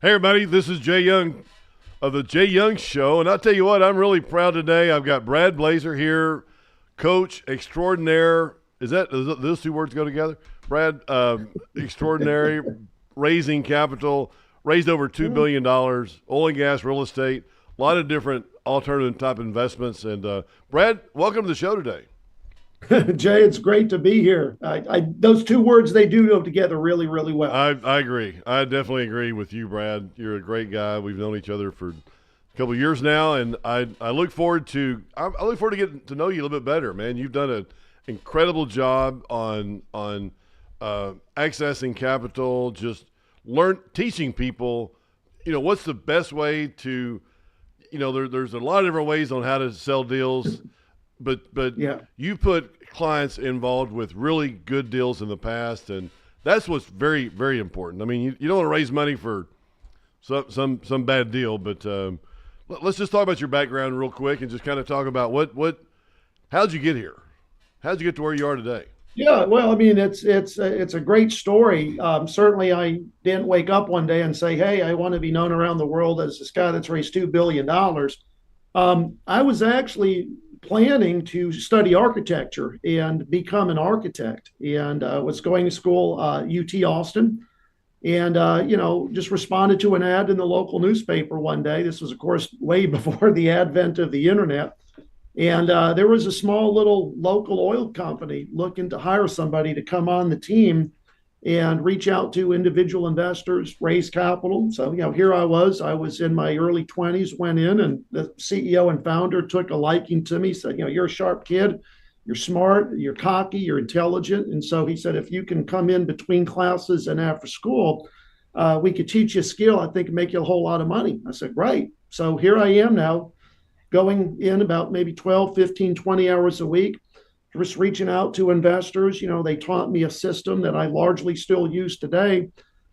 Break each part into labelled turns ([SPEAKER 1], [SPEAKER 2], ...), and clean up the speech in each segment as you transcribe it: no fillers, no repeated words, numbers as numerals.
[SPEAKER 1] Hey, everybody, this is Jay Young of the Jay Young Show. And I'll tell you what, I'm really proud today. I've got Brad Blazar here, coach extraordinaire. Does those two words go together? Brad, extraordinary, raising capital, raised over $2 billion, oil and gas, real estate, a lot of different alternative type investments. And Brad, welcome to the show today.
[SPEAKER 2] Jay, it's great to be here. Those two words, they do go together really, really well.
[SPEAKER 1] I agree. I definitely agree with you, Brad. You're a great guy. We've known each other for a couple of years now, and I look forward to getting to know you a little bit better, man. You've done an incredible job on accessing capital, just teaching people, what's the best way to, there's a lot of different ways on how to sell deals. But
[SPEAKER 2] Yeah.
[SPEAKER 1] you put clients involved with really good deals in the past, and that's what's very, very important. I mean, you don't want to raise money for some bad deal, but let's just talk about your background real quick and just kind of talk about how'd you get here? How'd you get to where you are today?
[SPEAKER 2] Yeah, well, I mean, it's a great story. Certainly, I didn't wake up one day and say, "Hey, I want to be known around the world as this guy that's raised $2 billion." I was actually planning to study architecture and become an architect, and was going to school UT Austin, and just responded to an ad in the local newspaper one day. This was, of course, way before the advent of the internet, and there was a small little local oil company looking to hire somebody to come on the team and reach out to individual investors, raise capital. So, here I was in my early 20s, went in, and the CEO and founder took a liking to me, said, you're a sharp kid, you're smart, you're cocky, you're intelligent. And so he said, if you can come in between classes and after school, we could teach you a skill, I think, and make you a whole lot of money. I said, great. So here I am now, going in about maybe 12, 15, 20 hours a week, just reaching out to investors. They taught me a system that I largely still use today.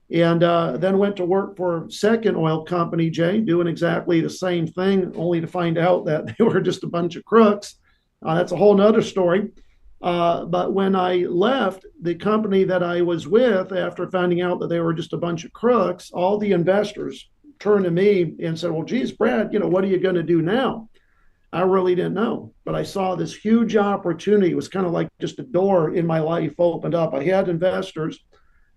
[SPEAKER 2] And then went to work for a second oil company, Jay, doing exactly the same thing, only to find out that they were just a bunch of crooks. That's a whole nother story. But when I left the company that I was with, after finding out that they were just a bunch of crooks, all the investors turned to me and said, well, geez, Brad, what are you going to do now? I really didn't know, but I saw this huge opportunity. It was kind of like just a door in my life opened up. I had investors.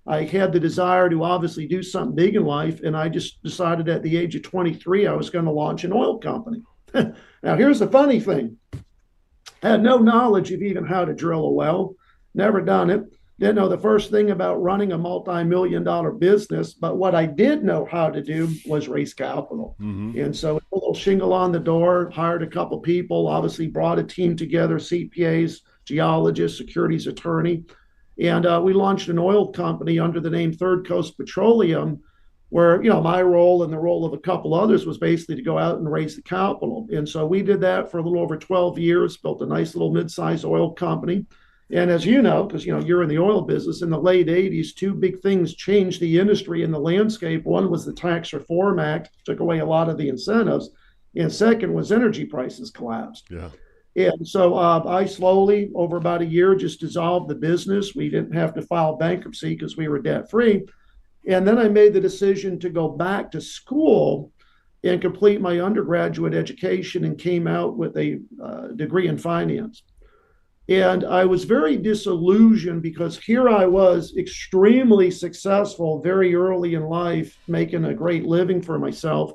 [SPEAKER 2] I had the desire to obviously do something big in life. And I just decided at the age of 23, I was going to launch an oil company. Now, here's the funny thing. I had no knowledge of even how to drill a well, never done it. Didn't know the first thing about running a multi-million-dollar business, but what I did know how to do was raise capital.
[SPEAKER 1] Mm-hmm.
[SPEAKER 2] And so a little shingle on the door, hired a couple people, obviously brought a team together, CPAs, geologists, securities attorney. And we launched an oil company under the name Third Coast Petroleum, where, my role and the role of a couple others was basically to go out and raise the capital. And so we did that for a little over 12 years, built a nice little mid-sized oil company. And as you know, because you're in the oil business, in the late 80s, two big things changed the industry and the landscape. One was the Tax Reform Act, took away a lot of the incentives. And second was energy prices collapsed.
[SPEAKER 1] Yeah.
[SPEAKER 2] And so I slowly, over about a year, just dissolved the business. We didn't have to file bankruptcy because we were debt free. And then I made the decision to go back to school and complete my undergraduate education, and came out with a degree in finance. And I was very disillusioned because here I was, extremely successful very early in life, making a great living for myself.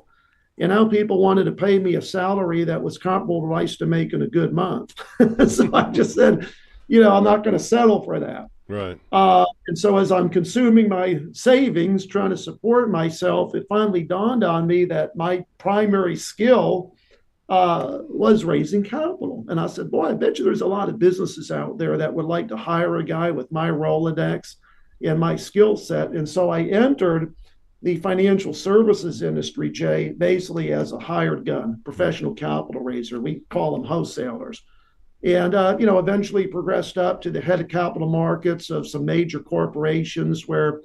[SPEAKER 2] And now people wanted to pay me a salary that was comparable to what I used to make in a good month. So I just said, I'm not going to settle for that.
[SPEAKER 1] Right.
[SPEAKER 2] And so as I'm consuming my savings, trying to support myself, it finally dawned on me that my primary skill was raising capital. And I said, boy, I bet you there's a lot of businesses out there that would like to hire a guy with my Rolodex and my skill set. And so I entered the financial services industry, Jay, basically as a hired gun, professional capital raiser. We call them wholesalers. And, eventually progressed up to the head of capital markets of some major corporations where,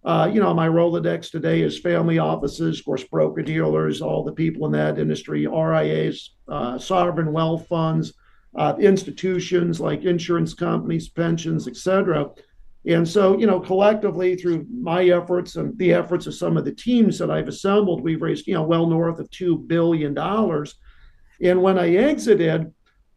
[SPEAKER 2] my Rolodex today is family offices, of course, broker dealers, all the people in that industry, RIAs, sovereign wealth funds, institutions like insurance companies, pensions, et cetera. And so, collectively through my efforts and the efforts of some of the teams that I've assembled, we've raised, well north of $2 billion. And when I exited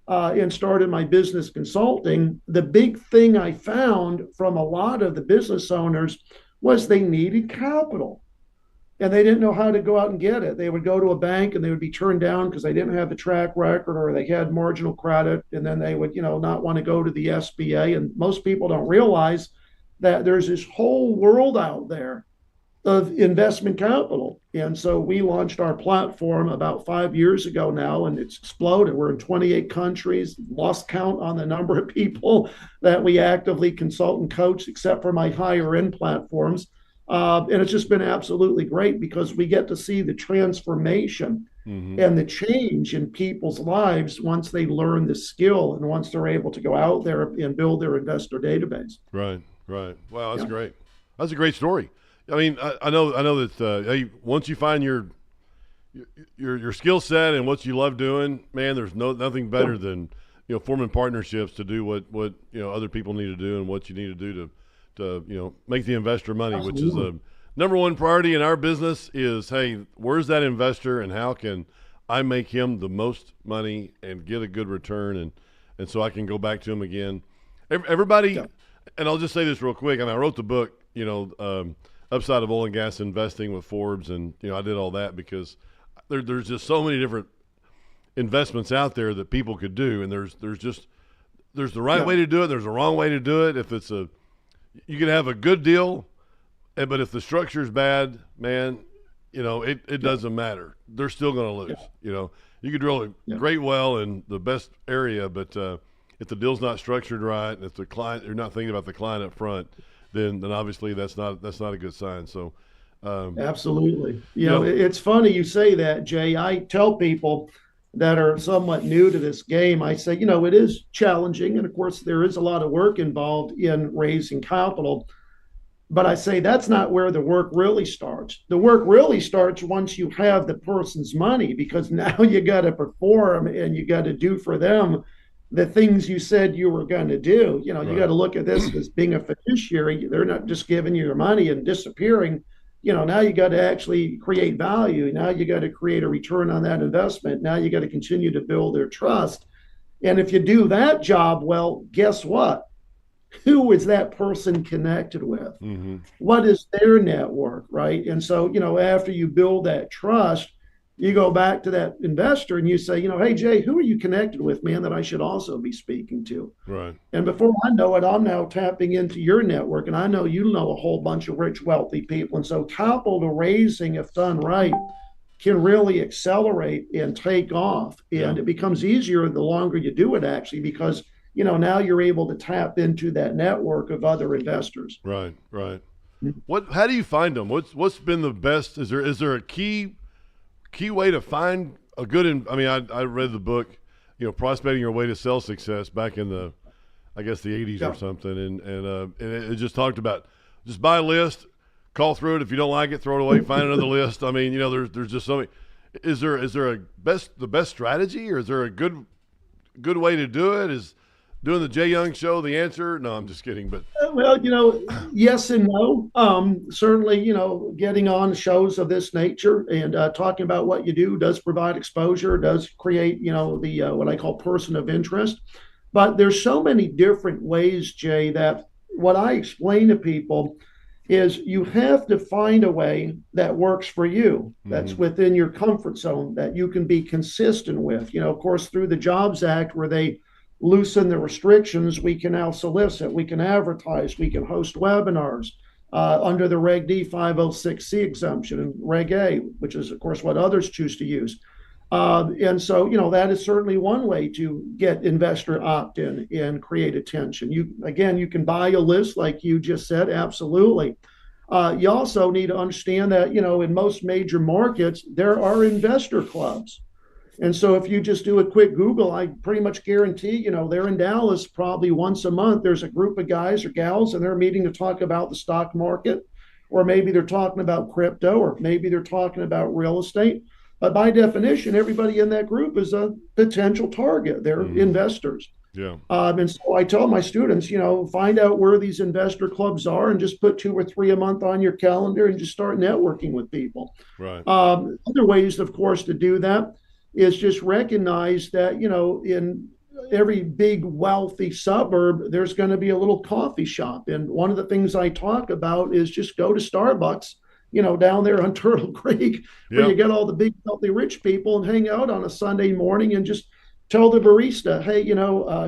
[SPEAKER 2] and started my business consulting, the big thing I found from a lot of the business owners was they needed capital and they didn't know how to go out and get it. They would go to a bank and they would be turned down because they didn't have the track record or they had marginal credit. And then they would, not want to go to the SBA. And most people don't realize that there's this whole world out there of investment capital. And so we launched our platform about 5 years ago now, and it's exploded. We're in 28 countries, lost count on the number of people that we actively consult and coach, except for my higher end platforms. And it's just been absolutely great because we get to see the transformation and the change in people's lives once they learn the skill and once they're able to go out there and build their investor database.
[SPEAKER 1] Right. Wow, that's great. That's a great story. I mean, I know that hey, once you find your skill set and what you love doing, man, there's nothing better than forming partnerships to do what other people need to do and what you need to do to make the investor money. Absolutely. Which is a number one priority in our business. Is, hey, where's that investor and how can I make him the most money and get a good return and so I can go back to him again. Everybody, and I'll just say this real quick. I mean, I wrote the book, Upside of Oil and Gas Investing with Forbes, and I did all that because there's just so many different investments out there that people could do, and there's the right way to do it, there's a wrong way to do it. If it's you can have a good deal, but if the structure is bad, man, it doesn't matter. They're still going to lose. You could drill a great well in the best area, but if the deal's not structured right, and if the client, you're not thinking about the client up front, then obviously that's not a good sign. So
[SPEAKER 2] absolutely. It's funny you say that, Jay. I tell people that are somewhat new to this game, I say, it is challenging. And of course, there is a lot of work involved in raising capital. But I say that's not where the work really starts. The work really starts once you have the person's money, because now you got to perform and you got to do for them the things you said you were going to do. You got to look at this as being a fiduciary. They're not just giving you your money and disappearing. Now you got to actually create value. Now you got to create a return on that investment. Now you got to continue to build their trust. And if you do that job well, guess what? Who is that person connected with? Mm-hmm. What is their network, right? And so, after you build that trust, you go back to that investor and you say, hey, Jay, who are you connected with, man, that I should also be speaking to?
[SPEAKER 1] Right.
[SPEAKER 2] And before I know it, I'm now tapping into your network, and I know you know a whole bunch of rich, wealthy people. And so capital raising, if done right, can really accelerate and take off. And it becomes easier the longer you do it, actually, because, now you're able to tap into that network of other investors.
[SPEAKER 1] Right. How do you find them? What's been the best? Is there a key way to find a good? I read the book, Prospecting Your Way to Sales Success back in the 80s or something, and it just talked about just buy a list, call through it. If you don't like it, throw it away, find another list. I mean, there's just so many. Is there the best strategy, or is there a good way to do it? Is doing the Jay Young Show the answer? No, I'm just kidding. But
[SPEAKER 2] well, yes and no. Certainly, getting on shows of this nature and talking about what you do does provide exposure, does create, the what I call person of interest. But there's so many different ways, Jay, that what I explain to people is you have to find a way that works for you, that's within your comfort zone, that you can be consistent with. Of course, through the Jobs Act, where they loosen the restrictions, we can now solicit, we can advertise, we can host webinars under the Reg D 506C exemption and Reg A, which is, of course, what others choose to use. And so, that is certainly one way to get investor opt-in and create attention. You can buy a list like you just said, absolutely. You also need to understand that, in most major markets, there are investor clubs. And so if you just do a quick Google, I pretty much guarantee, they're in Dallas probably once a month. There's a group of guys or gals, and they're meeting to talk about the stock market, or maybe they're talking about crypto, or maybe they're talking about real estate. But by definition, everybody in that group is a potential target. They're investors.
[SPEAKER 1] Yeah.
[SPEAKER 2] And so I tell my students, find out where these investor clubs are and just put 2 or 3 a month on your calendar and just start networking with people.
[SPEAKER 1] Right.
[SPEAKER 2] Other ways, of course, to do that is just recognize that, in every big wealthy suburb, there's going to be a little coffee shop. And one of the things I talk about is just go to Starbucks, down there on Turtle Creek, where
[SPEAKER 1] Yeah.
[SPEAKER 2] you get all the big, healthy, rich people and hang out on a Sunday morning and just tell the barista, hey,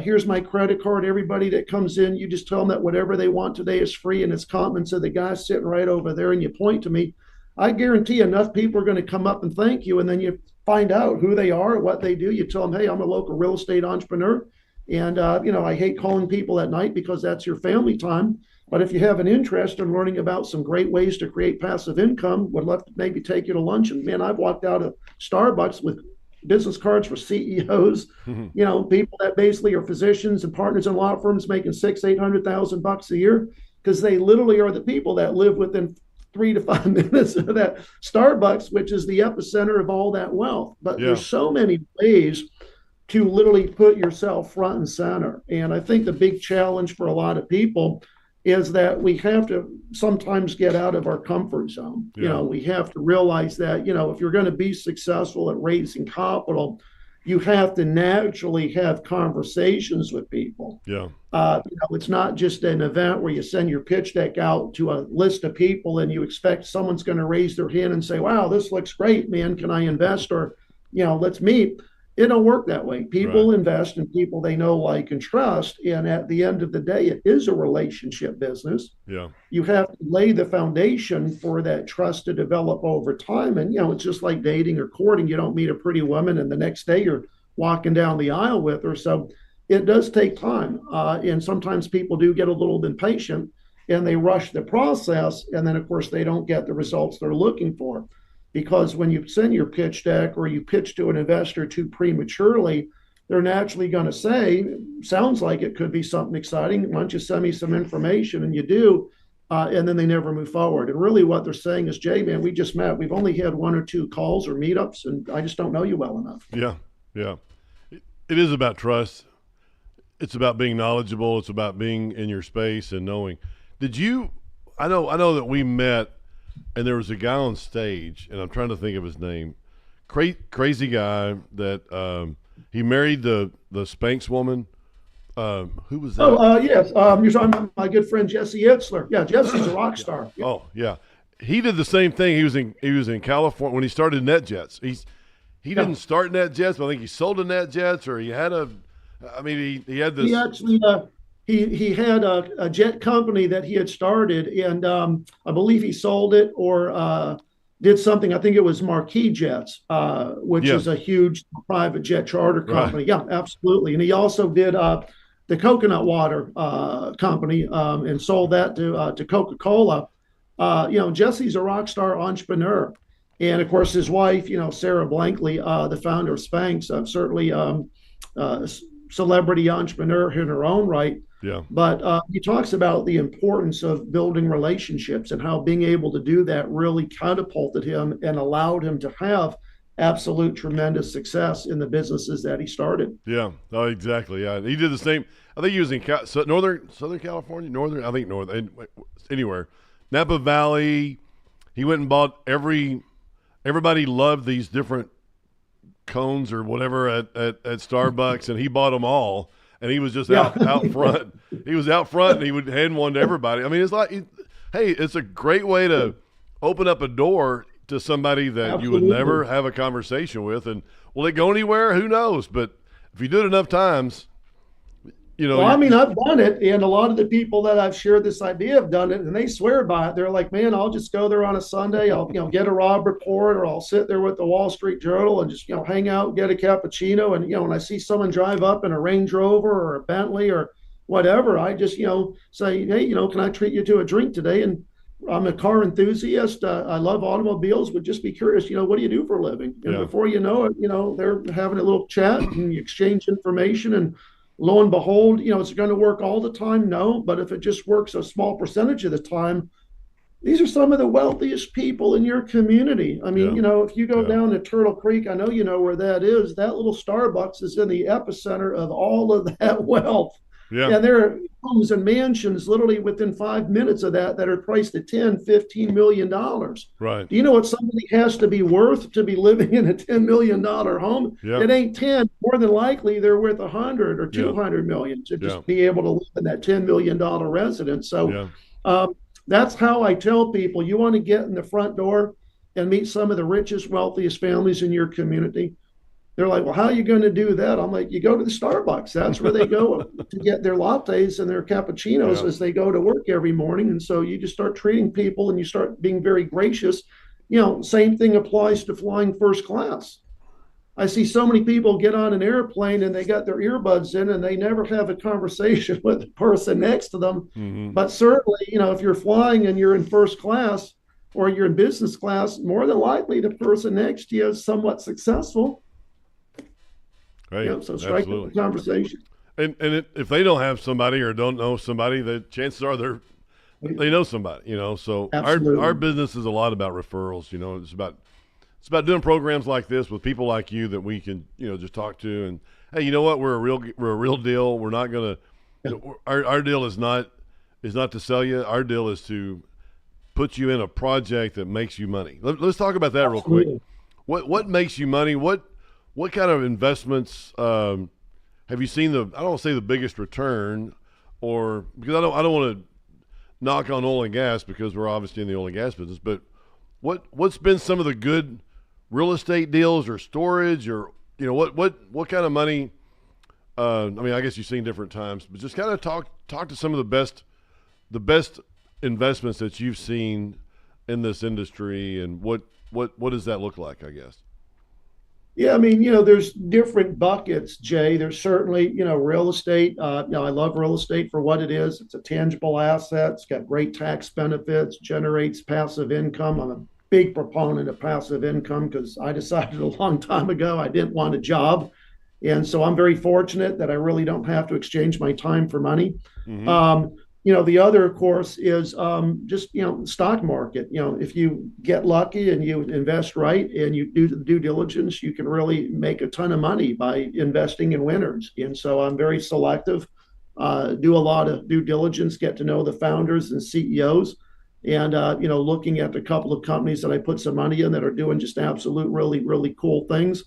[SPEAKER 2] here's my credit card. Everybody that comes in, you just tell them that whatever they want today is free and it's compliments to the guy sitting right over there, and you point to me. I guarantee enough people are going to come up and thank you, and then you find out who they are, what they do. You tell them, hey, I'm a local real estate entrepreneur, and I hate calling people at night because that's your family time. But if you have an interest in learning about some great ways to create passive income, would love to maybe take you to lunch. And man, I've walked out of Starbucks with business cards for CEOs, people that basically are physicians and partners in law firms making $600,000-800,000 a year, because they literally are the people that live within 3 to 5 minutes of that Starbucks, which is the epicenter of all that wealth. But there's so many ways to literally put yourself front and center. And I think the big challenge for a lot of people is that we have to sometimes get out of our comfort zone. We have to realize that, if you're going to be successful at raising capital, you have to naturally have conversations with people. It's not just an event where you send your pitch deck out to a list of people and you expect someone's going to raise their hand and say, wow, this looks great, man. Can I invest? Or, let's meet. It don't work that way. People invest in people they know, like, and trust. And at the end of the day, it is a relationship business. You have to lay the foundation for that trust to develop over time. And, it's just like dating or courting. You don't meet a pretty woman and the next day you're walking down the aisle with her. So it does take time. And sometimes people do get a little impatient and they rush the process. And then, of course, they don't get the results they're looking for. Because when you send your pitch deck or you pitch to an investor too prematurely, they're naturally going to say, sounds like it could be something exciting. Why don't you send me some information? And you do. And then they never move forward. And really what they're saying is, Jay, man, we just met. We've only had 1 or 2 calls or meetups, and I just don't know you well enough.
[SPEAKER 1] Yeah. It is about trust. It's about being knowledgeable. It's about being in your space and knowing. I know that we met, and there was a guy on stage, and I'm trying to think of his name. Crazy guy that he married the Spanx woman. Who was that?
[SPEAKER 2] Yes. You're talking about my good friend Jesse Itzler. Yeah, Jesse's a rock star. Yeah.
[SPEAKER 1] Oh yeah, he did the same thing. He was in California when he started NetJets. He didn't start NetJets, but I think he sold to NetJets, or he had he had this.
[SPEAKER 2] He actually he had a jet company that he had started, and I believe he sold it or did something. I think it was Marquis Jets, which is a huge private jet charter company. Right. Yeah, absolutely. And he also did the coconut water company and sold that to Coca-Cola. Jesse's a rock star entrepreneur. And of course, his wife, Sarah Blankley, the founder of Spanx, certainly a celebrity entrepreneur in her own right.
[SPEAKER 1] Yeah.
[SPEAKER 2] But he talks about the importance of building relationships and how being able to do that really catapulted him and allowed him to have absolute tremendous success in the businesses that he started.
[SPEAKER 1] Yeah. Oh, exactly. Yeah. He did the same. I think he was in Southern California, anywhere. Napa Valley. He went and bought everybody loved these different cones or whatever at Starbucks, and he bought them all. And he was just out front. He was out front, and he would hand one to everybody. I mean, it's like, hey, it's a great way to open up a door to somebody that you would never have a conversation with. And will it go anywhere? Who knows? But if you do it enough times,
[SPEAKER 2] Well, I've done it, and a lot of the people that I've shared this idea have done it, and they swear by it. They're like, man, I'll just go there on a Sunday. I'll, get a Robb report, or I'll sit there with the Wall Street Journal and just, hang out, get a cappuccino. And, when I see someone drive up in a Range Rover or a Bentley or whatever, I just, say, hey, can I treat you to a drink today? And I'm a car enthusiast. I love automobiles. Would just be curious, what do you do for a living? And before you know it, they're having a little chat and you exchange information, and lo and behold, it's going to work all the time. No, but if it just works a small percentage of the time, These are some of the wealthiest people in your community. I mean,
[SPEAKER 1] Yeah.
[SPEAKER 2] if you go
[SPEAKER 1] Yeah.
[SPEAKER 2] down to Turtle Creek, I know you know where that is. That little Starbucks is in the epicenter of all of that wealth.
[SPEAKER 1] Yeah.
[SPEAKER 2] And there are homes and mansions literally within 5 minutes of that are priced at 10, $15 million.
[SPEAKER 1] Right.
[SPEAKER 2] Do you know what somebody has to be worth to be living in a $10 million home?
[SPEAKER 1] Yeah.
[SPEAKER 2] It ain't 10. More than likely, they're worth 100 or
[SPEAKER 1] Yeah.
[SPEAKER 2] 200 million to
[SPEAKER 1] Yeah.
[SPEAKER 2] just be able to live in that $10 million residence. So,
[SPEAKER 1] Yeah.
[SPEAKER 2] um, that's how I tell people, you want to get in the front door and meet some of the richest, wealthiest families in your community. They're like, well, how are you going to do that? I'm like, you go to the Starbucks. That's where they go to get their lattes and their cappuccinos
[SPEAKER 1] Yeah.
[SPEAKER 2] as they go to work every morning. And so you just start treating people and you start being very gracious. Same thing applies to flying first class. I see so many people get on an airplane and they got their earbuds in and they never have a conversation with the person next to them.
[SPEAKER 1] Mm-hmm.
[SPEAKER 2] But certainly, if you're flying and you're in first class or you're in business class, more than likely the person next to you is somewhat successful.
[SPEAKER 1] Right.
[SPEAKER 2] So strike up the conversation.
[SPEAKER 1] And if they don't have somebody or don't know somebody, the chances are they know somebody. So our business is a lot about referrals. It's about doing programs like this with people like you that we can, just talk to. And hey, you know what? We're a real deal. We're not gonna. Our deal is not to sell you. Our deal is to put you in a project that makes you money. Let's talk about that real quick. What makes you money? What kind of investments have you seen? I don't want to say the biggest return, or because I don't want to knock on oil and gas because we're obviously in the oil and gas business. But what's been some of the good real estate deals or storage or what kind of money? I guess you've seen different times, but just kind of talk to some of the best investments that you've seen in this industry, and what does that look like? I guess.
[SPEAKER 2] Yeah, there's different buckets, Jay. There's certainly, real estate. I love real estate for what it is. It's a tangible asset. It's got great tax benefits, generates passive income. I'm a big proponent of passive income because I decided a long time ago I didn't want a job. And so I'm very fortunate that I really don't have to exchange my time for money. Mm-hmm. The other, of course, is just, stock market. If you get lucky and you invest right and you do the due diligence, you can really make a ton of money by investing in winners. And so I'm very selective, do a lot of due diligence, get to know the founders and CEOs. And, looking at a couple of companies that I put some money in that are doing just absolute, really, really cool things.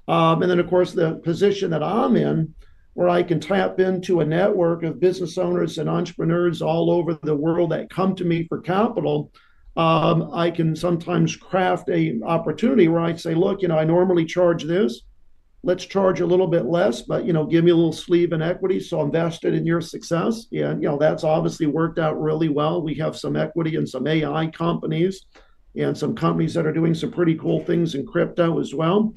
[SPEAKER 2] And then, of course, the position that I'm in, where I can tap into a network of business owners and entrepreneurs all over the world that come to me for capital. I can sometimes craft a opportunity where I say, look, I normally charge this. Let's charge a little bit less, but, give me a little sleeve in equity. So I'm vested in your success. And, that's obviously worked out really well. We have some equity in some AI companies and some companies that are doing some pretty cool things in crypto as well.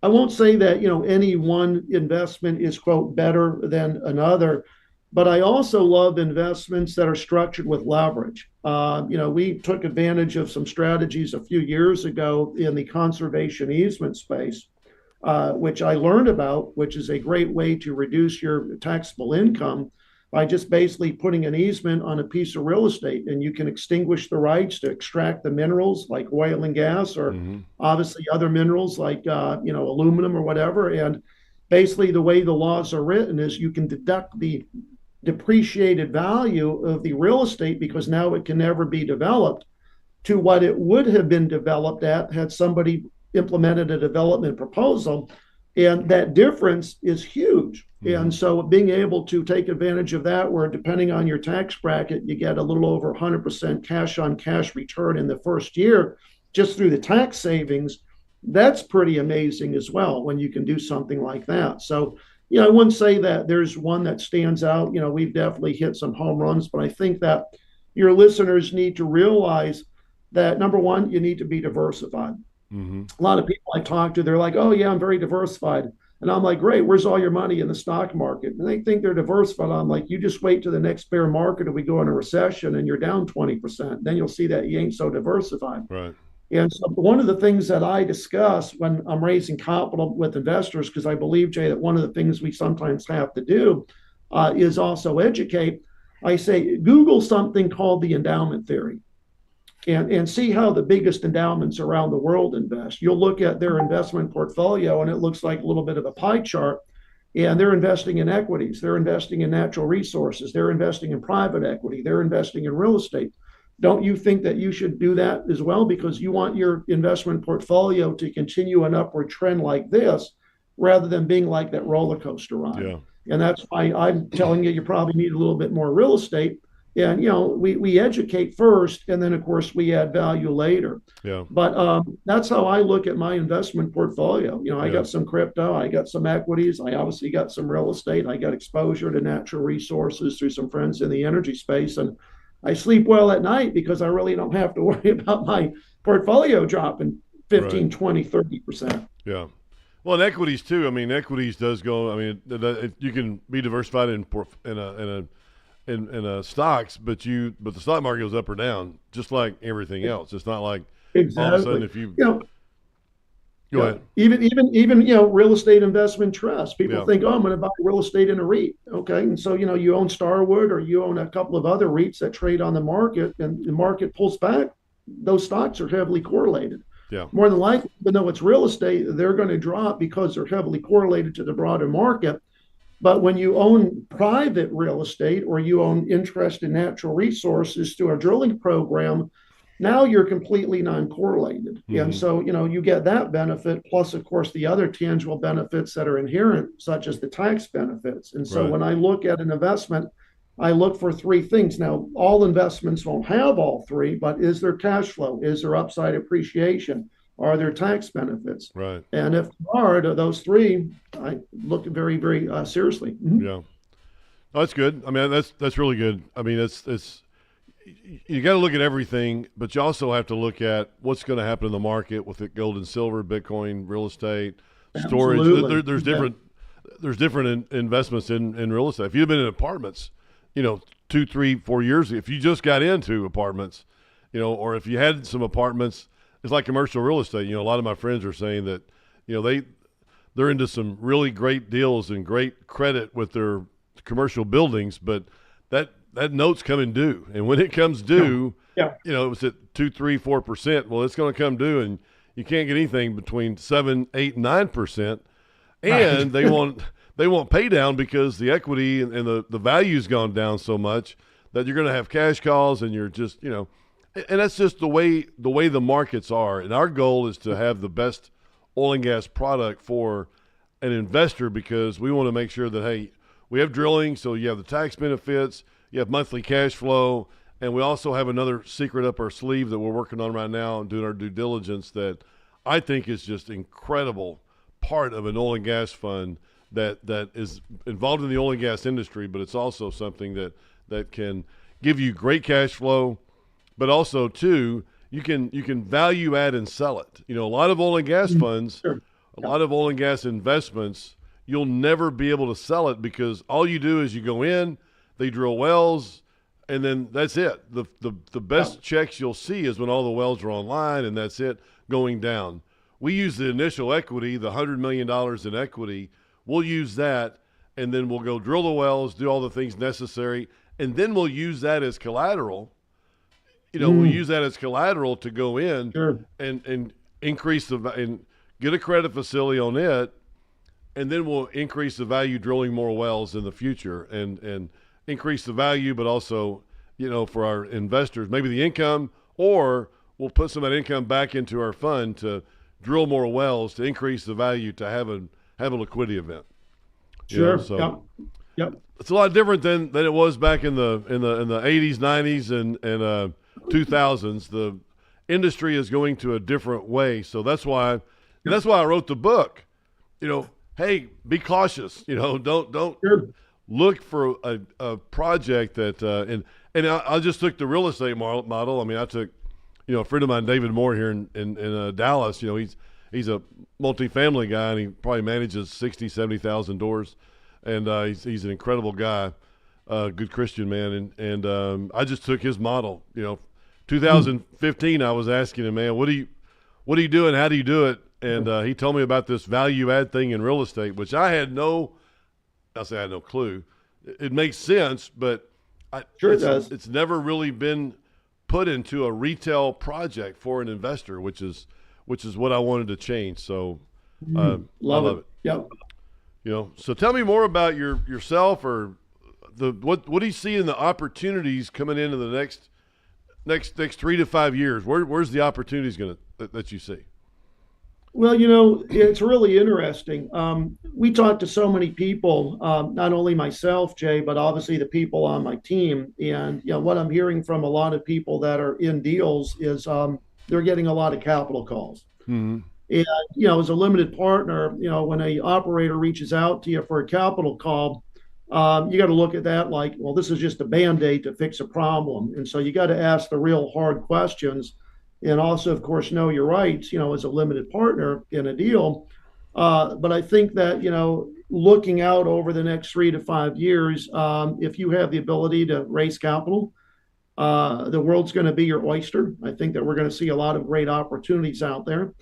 [SPEAKER 2] I won't say that, any one investment is, quote, better than another, but I also love investments that are structured with leverage. We took advantage of some strategies a few years ago in the conservation easement space, which I learned about, which is a great way to reduce your taxable income by just basically putting an easement on a piece of real estate, and you can extinguish the rights to extract the minerals like oil and gas, or obviously other minerals like aluminum or whatever. And basically the way the laws are written is you can deduct the depreciated value of the real estate because now it can never be developed to what it would have been developed at had somebody implemented a development proposal. And that difference is huge. And so being able to take advantage of that, where depending on your tax bracket, you get a little over 100% cash on cash return in the first year, just through the tax savings, that's pretty amazing as well when you can do something like that. So, I wouldn't say that there's one that stands out. We've definitely hit some home runs, but I think that your listeners need to realize that, number one, you need to be diversified. A lot of people I talk to, they're like, oh, yeah, I'm very diversified. And I'm like, great, where's all your money in the stock market? And they think they're diversified. I'm like, you just wait to the next bear market and we go in a recession and you're down 20%. Then you'll see that you ain't so diversified.
[SPEAKER 1] Right.
[SPEAKER 2] And so one of the things that I discuss when I'm raising capital with investors, because I believe, Jay, that one of the things we sometimes have to do is also educate. I say, Google something called the endowment theory and see how the biggest endowments around the world invest. You'll look at their investment portfolio and it looks like a little bit of a pie chart. And they're investing in equities, they're investing in natural resources, they're investing in private equity, they're investing in real estate. Don't you think that you should do that as well? Because you want your investment portfolio to continue an upward trend like this rather than being like that roller coaster ride.
[SPEAKER 1] Yeah.
[SPEAKER 2] And that's why I'm telling you, you probably need a little bit more real estate. And, we educate first, and then, of course, we add value later.
[SPEAKER 1] Yeah.
[SPEAKER 2] But that's how I look at my investment portfolio. I got some crypto, I got some equities, I obviously got some real estate, I got exposure to natural resources through some friends in the energy space. And I sleep well at night because I really don't have to worry about my portfolio dropping 15, right, 20, 30%.
[SPEAKER 1] Yeah. Well, and equities too. I mean, equities does go. I mean, you can be diversified in stocks, but the stock market goes up or down, just like everything else. It's not like
[SPEAKER 2] exactly.
[SPEAKER 1] All of a sudden if you go ahead.
[SPEAKER 2] Even real estate investment trusts. People think, I'm going to buy real estate in a REIT. Okay, and so you own Starwood or you own a couple of other REITs that trade on the market, and the market pulls back. Those stocks are heavily correlated.
[SPEAKER 1] Yeah.
[SPEAKER 2] More than likely, even though it's real estate, they're going to drop because they're heavily correlated to the broader market. But when you own private real estate or you own interest in natural resources through a drilling program, now you're completely non-correlated. Mm-hmm. And so, you get that benefit, plus, of course, the other tangible benefits that are inherent, such as the tax benefits. And so when I look at an investment, I look for three things. Now, all investments won't have all three, but is there cash flow? Is there upside appreciation? Are there tax benefits?
[SPEAKER 1] Right.
[SPEAKER 2] And if there are those three, I look very, very seriously. Mm-hmm.
[SPEAKER 1] Yeah. Oh, that's good. I mean, that's really good. I mean, it's you got to look at everything, but you also have to look at what's going to happen in the market with it, gold and silver, Bitcoin, real estate, storage. There's different investments in real estate. If you've been in apartments, 2, 3, 4 years, if you just got into apartments, or if you had some apartments, it's like commercial real estate. A lot of my friends are saying that, they're into some really great deals and great credit with their commercial buildings, but that note's coming due. And when it comes due, it was at 2, 3, 4%. Well, it's going to come due, and you can't get anything between 7, 8, 9%. And they won't pay down because the equity and the value's gone down so much that you're going to have cash calls, and you're just, and that's just the way the markets are. And our goal is to have the best oil and gas product for an investor, because we want to make sure that, hey, we have drilling, so you have the tax benefits, you have monthly cash flow, and we also have another secret up our sleeve that we're working on right now and doing our due diligence that I think is just incredible part of an oil and gas fund that is involved in the oil and gas industry, but it's also something that can give you great cash flow, but also too, you can value add and sell it. A lot of oil and gas funds, a lot of oil and gas investments, you'll never be able to sell it because all you do is you go in, they drill wells, and then that's it. The best checks you'll see is when all the wells are online, and that's it, going down. We use the initial equity, the $100 million in equity. We'll use that, and then we'll go drill the wells, do all the things necessary, and then we'll use that as collateral. We'll use that as collateral to go in and increase and get a credit facility on it, and then we'll increase the value drilling more wells in the future and increase the value, but also, for our investors, maybe the income, or we'll put some of that income back into our fund to drill more wells to increase the value to have a liquidity event.
[SPEAKER 2] Sure.
[SPEAKER 1] Yep. It's a lot different than it was back in the 80s, 90s, and 2000s. The industry is going to a different way, so that's why I wrote the book. Hey, be cautious. Don't look for a project that and I just took the real estate model. I mean, I took a friend of mine, David Moore, here in Dallas. He's a multifamily guy, and he probably manages 60,000, 70,000 doors, and he's an incredible guy, good Christian man, and I just took his model. 2015, I was asking him, man, what are you doing? How do you do it? And he told me about this value add thing in real estate, which I had no clue. It makes sense, but
[SPEAKER 2] Sure it does.
[SPEAKER 1] It's never really been put into a retail project for an investor, which is what I wanted to change. So I
[SPEAKER 2] Love
[SPEAKER 1] love
[SPEAKER 2] it.
[SPEAKER 1] it.
[SPEAKER 2] Yep.
[SPEAKER 1] So tell me more about yourself, or what do you see in the opportunities coming into the next 3 to 5 years? Where's the opportunities that you see?
[SPEAKER 2] Well, it's really interesting. We talked to so many people, not only myself, Jay, but obviously the people on my team. And what I'm hearing from a lot of people that are in deals is they're getting a lot of capital calls.
[SPEAKER 1] Mm-hmm.
[SPEAKER 2] And as a limited partner, when a operator reaches out to you for a capital call, you got to look at that like, well, this is just a band-aid to fix a problem. And so you got to ask the real hard questions, and also, of course, know your rights. As a limited partner in a deal. But I think that looking out over the next 3 to 5 years, if you have the ability to raise capital, the world's going to be your oyster. I think that we're going to see a lot of great opportunities out there.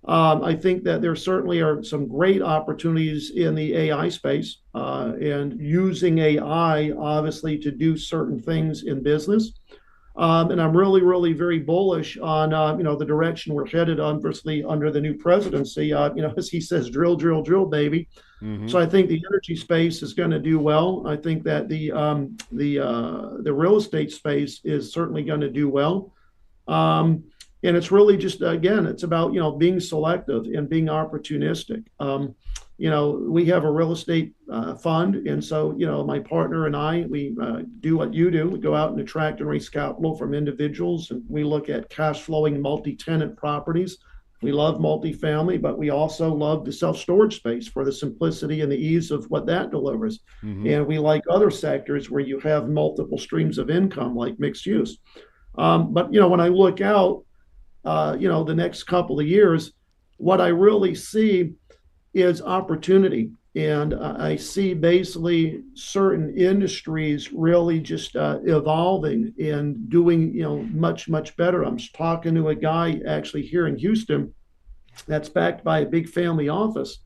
[SPEAKER 2] I think that there certainly are some great opportunities in the AI space, and using AI, obviously, to do certain things in business. And I'm really, really very bullish on, the direction we're headed, obviously, under the new presidency. As he says, drill, drill, drill, baby.
[SPEAKER 1] Mm-hmm.
[SPEAKER 2] So I think the energy space is going to do well. I think that the real estate space is certainly going to do well. And it's really just, again, it's about, being selective and being opportunistic. We have a real estate fund. And so, my partner and I, we do what you do. We go out and attract and raise capital from individuals. And we look at cash flowing multi-tenant properties. We love multifamily, but we also love the self-storage space for the simplicity and the ease of what that delivers. Mm-hmm. And we like other sectors where you have multiple streams of income, like mixed use. But, when I look out, the next couple of years, what I really see is opportunity. And I see basically certain industries really just evolving and doing, much, much better. I'm talking to a guy actually here in Houston that's backed by a big family office.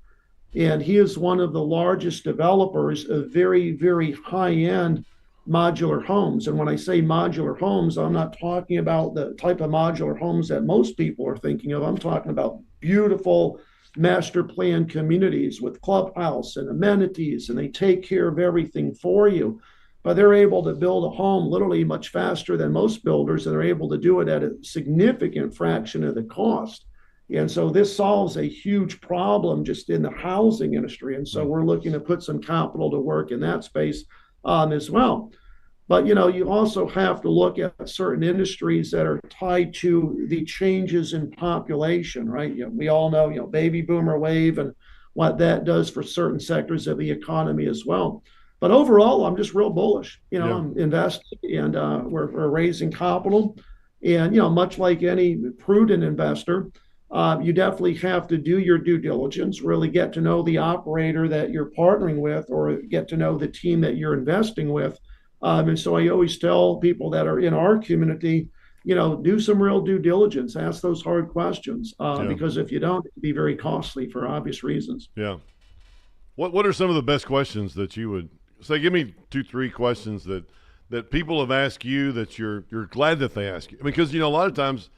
[SPEAKER 2] And he is one of the largest developers of very, very high-end modular homes. And when I say modular homes, I'm not talking about the type of modular homes that most people are thinking of. I'm talking about beautiful master plan communities with clubhouse and amenities, and they take care of everything for you. But they're able to build a home literally much faster than most builders, and they're able to do it at a significant fraction of the cost. And so this solves a huge problem just in the housing industry. And so we're looking to put some capital to work in that space as well. But, you also have to look at certain industries that are tied to the changes in population, right? We all know, baby boomer wave and what that does for certain sectors of the economy as well. But overall, I'm just real bullish. I'm investing, and we're raising capital. And, much like any prudent investor, you definitely have to do your due diligence, really get to know the operator that you're partnering with, or get to know the team that you're investing with. And so I always tell people that are in our community, do some real due diligence, ask those hard questions, because if you don't, it'd be very costly for obvious reasons.
[SPEAKER 1] Yeah. What are some of the best questions that you would say? Give me 2-3 questions that people have asked you that you're glad that they ask you. Because, a lot of times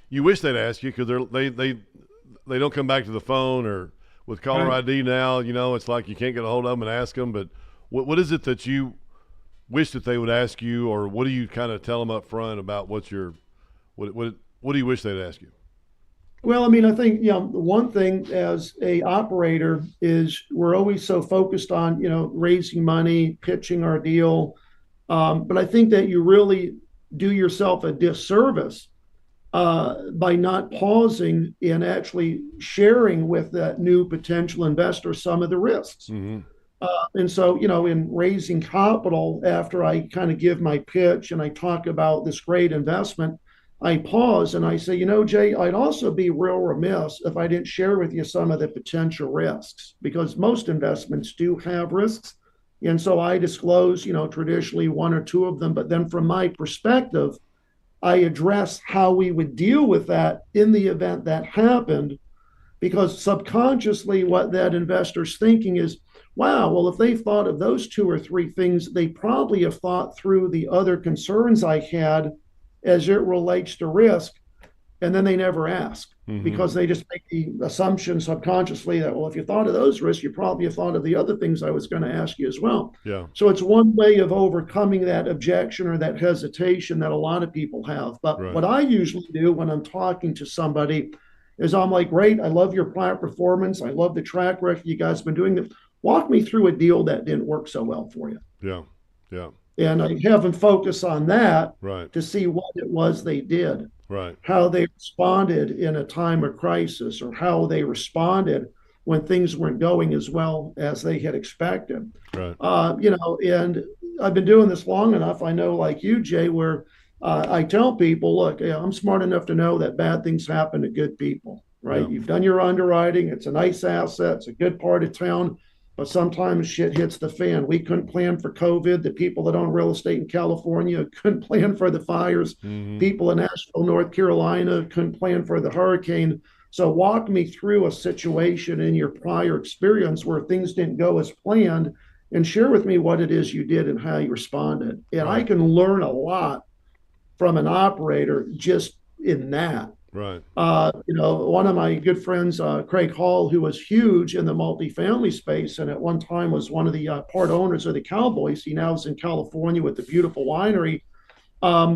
[SPEAKER 1] you wish they'd ask you because they don't come back to the phone, or with caller ID now, it's like you can't get a hold of them and ask them. But what is it that you wish that they would ask you, or what do you kind of tell them up front about what do you wish they'd ask you?
[SPEAKER 2] Well, I mean, I think, the one thing as a operator is we're always so focused on, raising money, pitching our deal. But I think that you really do yourself a disservice by not pausing and actually sharing with that new potential investor some of the risks. Mm-hmm. And so, in raising capital, after I kind of give my pitch and I talk about this great investment, I pause and I say, Jay, I'd also be real remiss if I didn't share with you some of the potential risks, because most investments do have risks. And so I disclose, traditionally 1 or 2 of them. But then from my perspective, I address how we would deal with that in the event that happened, because subconsciously what that investor's thinking is, wow, well, if they've thought of those two or three things, they probably have thought through the other concerns I had as it relates to risk. And then they never ask
[SPEAKER 1] Mm-hmm.
[SPEAKER 2] because they just make the assumption subconsciously that, well, if you thought of those risks, you probably have thought of the other things I was going to ask you as well.
[SPEAKER 1] Yeah.
[SPEAKER 2] So it's one way of overcoming that objection or that hesitation that a lot of people have. But
[SPEAKER 1] Right.
[SPEAKER 2] what I usually do when I'm talking to somebody is I'm like, great, I love your plant performance. I love the track record you guys have been doing. Walk me through a deal that didn't work so well for you.
[SPEAKER 1] Yeah. Yeah.
[SPEAKER 2] And I have them focus on that
[SPEAKER 1] Right.
[SPEAKER 2] to see what it was they did,
[SPEAKER 1] Right.
[SPEAKER 2] how they responded in a time of crisis, or how they responded when things weren't going as well as they had expected.
[SPEAKER 1] Right.
[SPEAKER 2] And I've been doing this long enough. I know, like you, Jay, where I tell people, look, I'm smart enough to know that bad things happen to good people, right?
[SPEAKER 1] Yeah.
[SPEAKER 2] You've done your underwriting. It's a nice asset. It's a good part of town. But sometimes shit hits the fan. We couldn't plan for COVID. The people that own real estate in California couldn't plan for the fires.
[SPEAKER 1] Mm-hmm.
[SPEAKER 2] People in Asheville, North Carolina couldn't plan for the hurricane. So walk me through a situation in your prior experience where things didn't go as planned and share with me what it is you did and how you responded. And I
[SPEAKER 1] Right.
[SPEAKER 2] can learn a lot from an operator just in that.
[SPEAKER 1] Right.
[SPEAKER 2] One of my good friends, Craig Hall, who was huge in the multifamily space and at one time was one of the part owners of the Cowboys. He now is in California with the beautiful winery.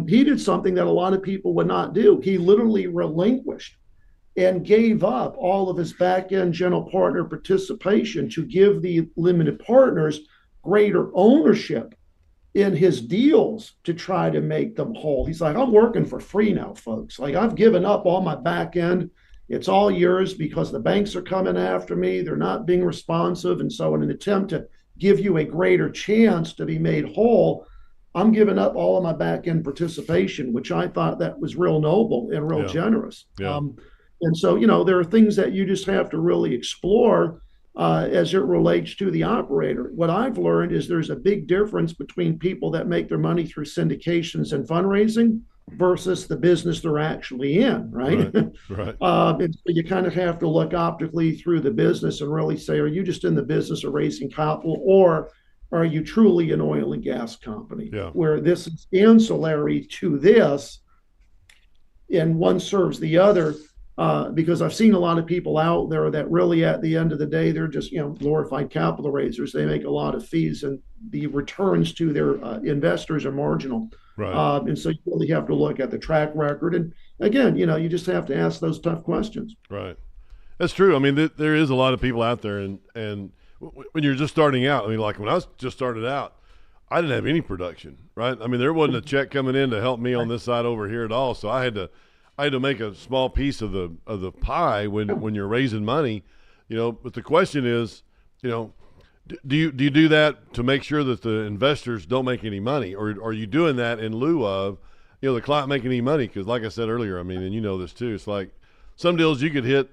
[SPEAKER 2] He did something that a lot of people would not do. He literally relinquished and gave up all of his back end general partner participation to give the limited partners greater ownership in his deals to try to make them whole. He's like, I'm working for free now, folks. Like, I've given up all my back end. It's all yours because the banks are coming after me. They're not being responsive. And so, in an attempt to give you a greater chance to be made whole, I'm giving up all of my back end participation, which I thought that was real noble and real
[SPEAKER 1] Yeah.
[SPEAKER 2] generous.
[SPEAKER 1] Yeah.
[SPEAKER 2] And so, there are things that you just have to really explore as it relates to the operator. What I've learned is there's a big difference between people that make their money through syndications and fundraising versus the business they're actually in, right?
[SPEAKER 1] Right.
[SPEAKER 2] And so you kind of have to look optically through the business and really say, are you just in the business of raising capital, or are you truly an oil and gas company
[SPEAKER 1] Yeah.
[SPEAKER 2] where this is ancillary to this and one serves the other? Because I've seen a lot of people out there that really, at the end of the day, they're just glorified capital raisers. They make a lot of fees, and the returns to their investors are marginal.
[SPEAKER 1] Right.
[SPEAKER 2] And so you really have to look at the track record, and again, you just have to ask those tough questions.
[SPEAKER 1] Right. That's true. I mean, there is a lot of people out there, and when you're just starting out, I mean, like when I was just started out, I didn't have any production, right? I mean, there wasn't a check coming in to help me on this side over here at all, so I had to make a small piece of the pie when you're raising money, But the question is, do you do that to make sure that the investors don't make any money, or are you doing that in lieu of, the client making any money? Because like I said earlier, I mean, and this too, it's like some deals you could hit,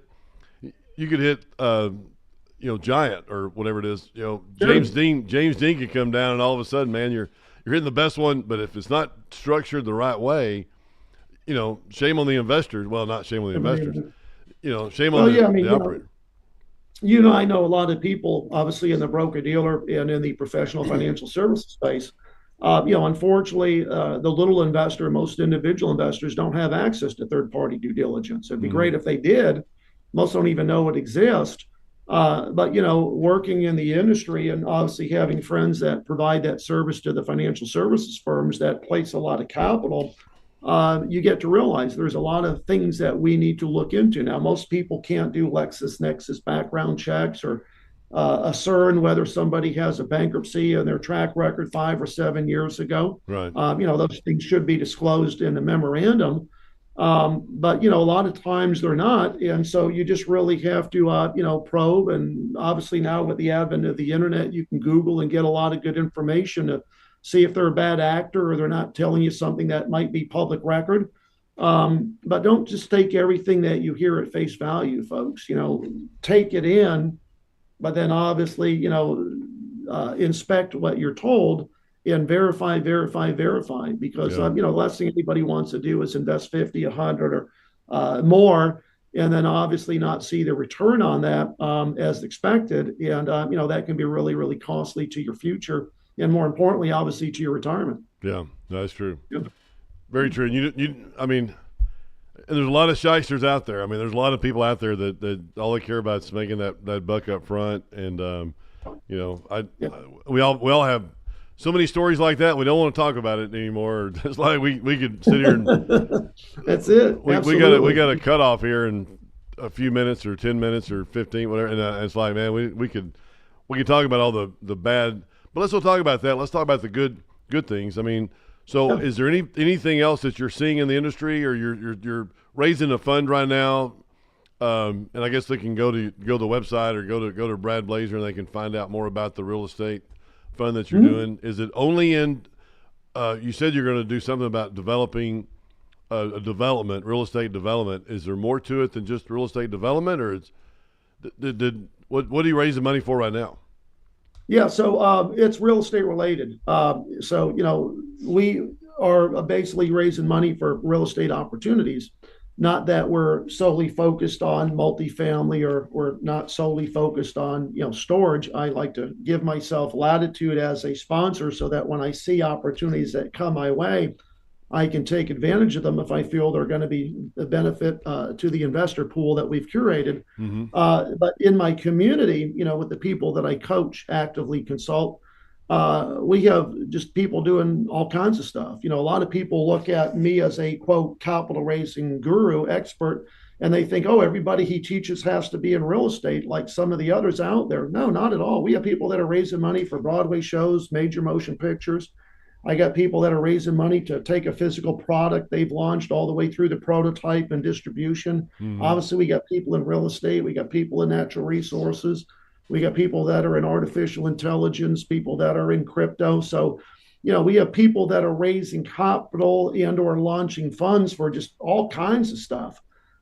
[SPEAKER 1] Giant or whatever it is, James Dean could come down and all of a sudden, man, you're hitting the best one, but if it's not structured the right way, shame on the investors. Well, not shame on the investors. Shame on the operator.
[SPEAKER 2] I know a lot of people, obviously, in the broker dealer and in the professional financial services space. Unfortunately, the little investor, most individual investors don't have access to third party due diligence. It'd be great if they did. Most don't even know it exists. But working in the industry and obviously having friends that provide that service to the financial services firms that place a lot of capital, you get to realize there's a lot of things that we need to look into. Now, most people can't do LexisNexis background checks or discern whether somebody has a bankruptcy and their track record 5 or 7 years ago.
[SPEAKER 1] Right.
[SPEAKER 2] Those things should be disclosed in a memorandum. But a lot of times they're not, and so you just really have to probe. And obviously now with the advent of the internet, you can Google and get a lot of good information to see if they're a bad actor or they're not telling you something that might be public record. But don't just take everything that you hear at face value, folks. Take it in, but then obviously inspect what you're told and verify, because, the last thing anybody wants to do is invest 50, 100 or more and then obviously not see the return on that as expected. And, that can be really, really costly to your future. And more importantly, obviously, to your retirement.
[SPEAKER 1] Yeah, that's true.
[SPEAKER 2] Yeah.
[SPEAKER 1] Very true. I mean, and there's a lot of shysters out there. I mean, there's a lot of people out there that all they care about is making that buck up front. And, we all have so many stories like that. We don't want to talk about it anymore. It's like we could sit here and
[SPEAKER 2] that's it.
[SPEAKER 1] We got a cutoff here in a few minutes or 10 minutes or 15, whatever. And it's like, man, we could talk about all the bad, but let's not talk about that. Let's talk about the good things. I mean, so is there anything else that you're seeing in the industry, or you're raising a fund right now? And I guess they can go to the website or go to Brad Blazar, and they can find out more about the real estate fund that you're doing. Is it only in? You said you're going to do something about developing real estate development. Is there more to it than just real estate development, or what are you raising money for right now?
[SPEAKER 2] Yeah, so it's real estate related. We are basically raising money for real estate opportunities. Not that we're solely focused on multifamily, or we're not solely focused on storage. I like to give myself latitude as a sponsor so that when I see opportunities that come my way, I can take advantage of them if I feel they're going to be a benefit to the investor pool that we've curated.
[SPEAKER 1] Mm-hmm.
[SPEAKER 2] But in my community, with the people that I coach, actively consult, we have just people doing all kinds of stuff. A lot of people look at me as a, quote, capital raising guru expert, and they think, oh, everybody he teaches has to be in real estate like some of the others out there. No, not at all. We have people that are raising money for Broadway shows, major motion pictures. I got people that are raising money to take a physical product they've launched all the way through the prototype and distribution. Mm-hmm. Obviously, we got people in real estate. We got people in natural resources. We got people that are in artificial intelligence, people that are in crypto. So, we have people that are raising capital and or launching funds for just all kinds of stuff.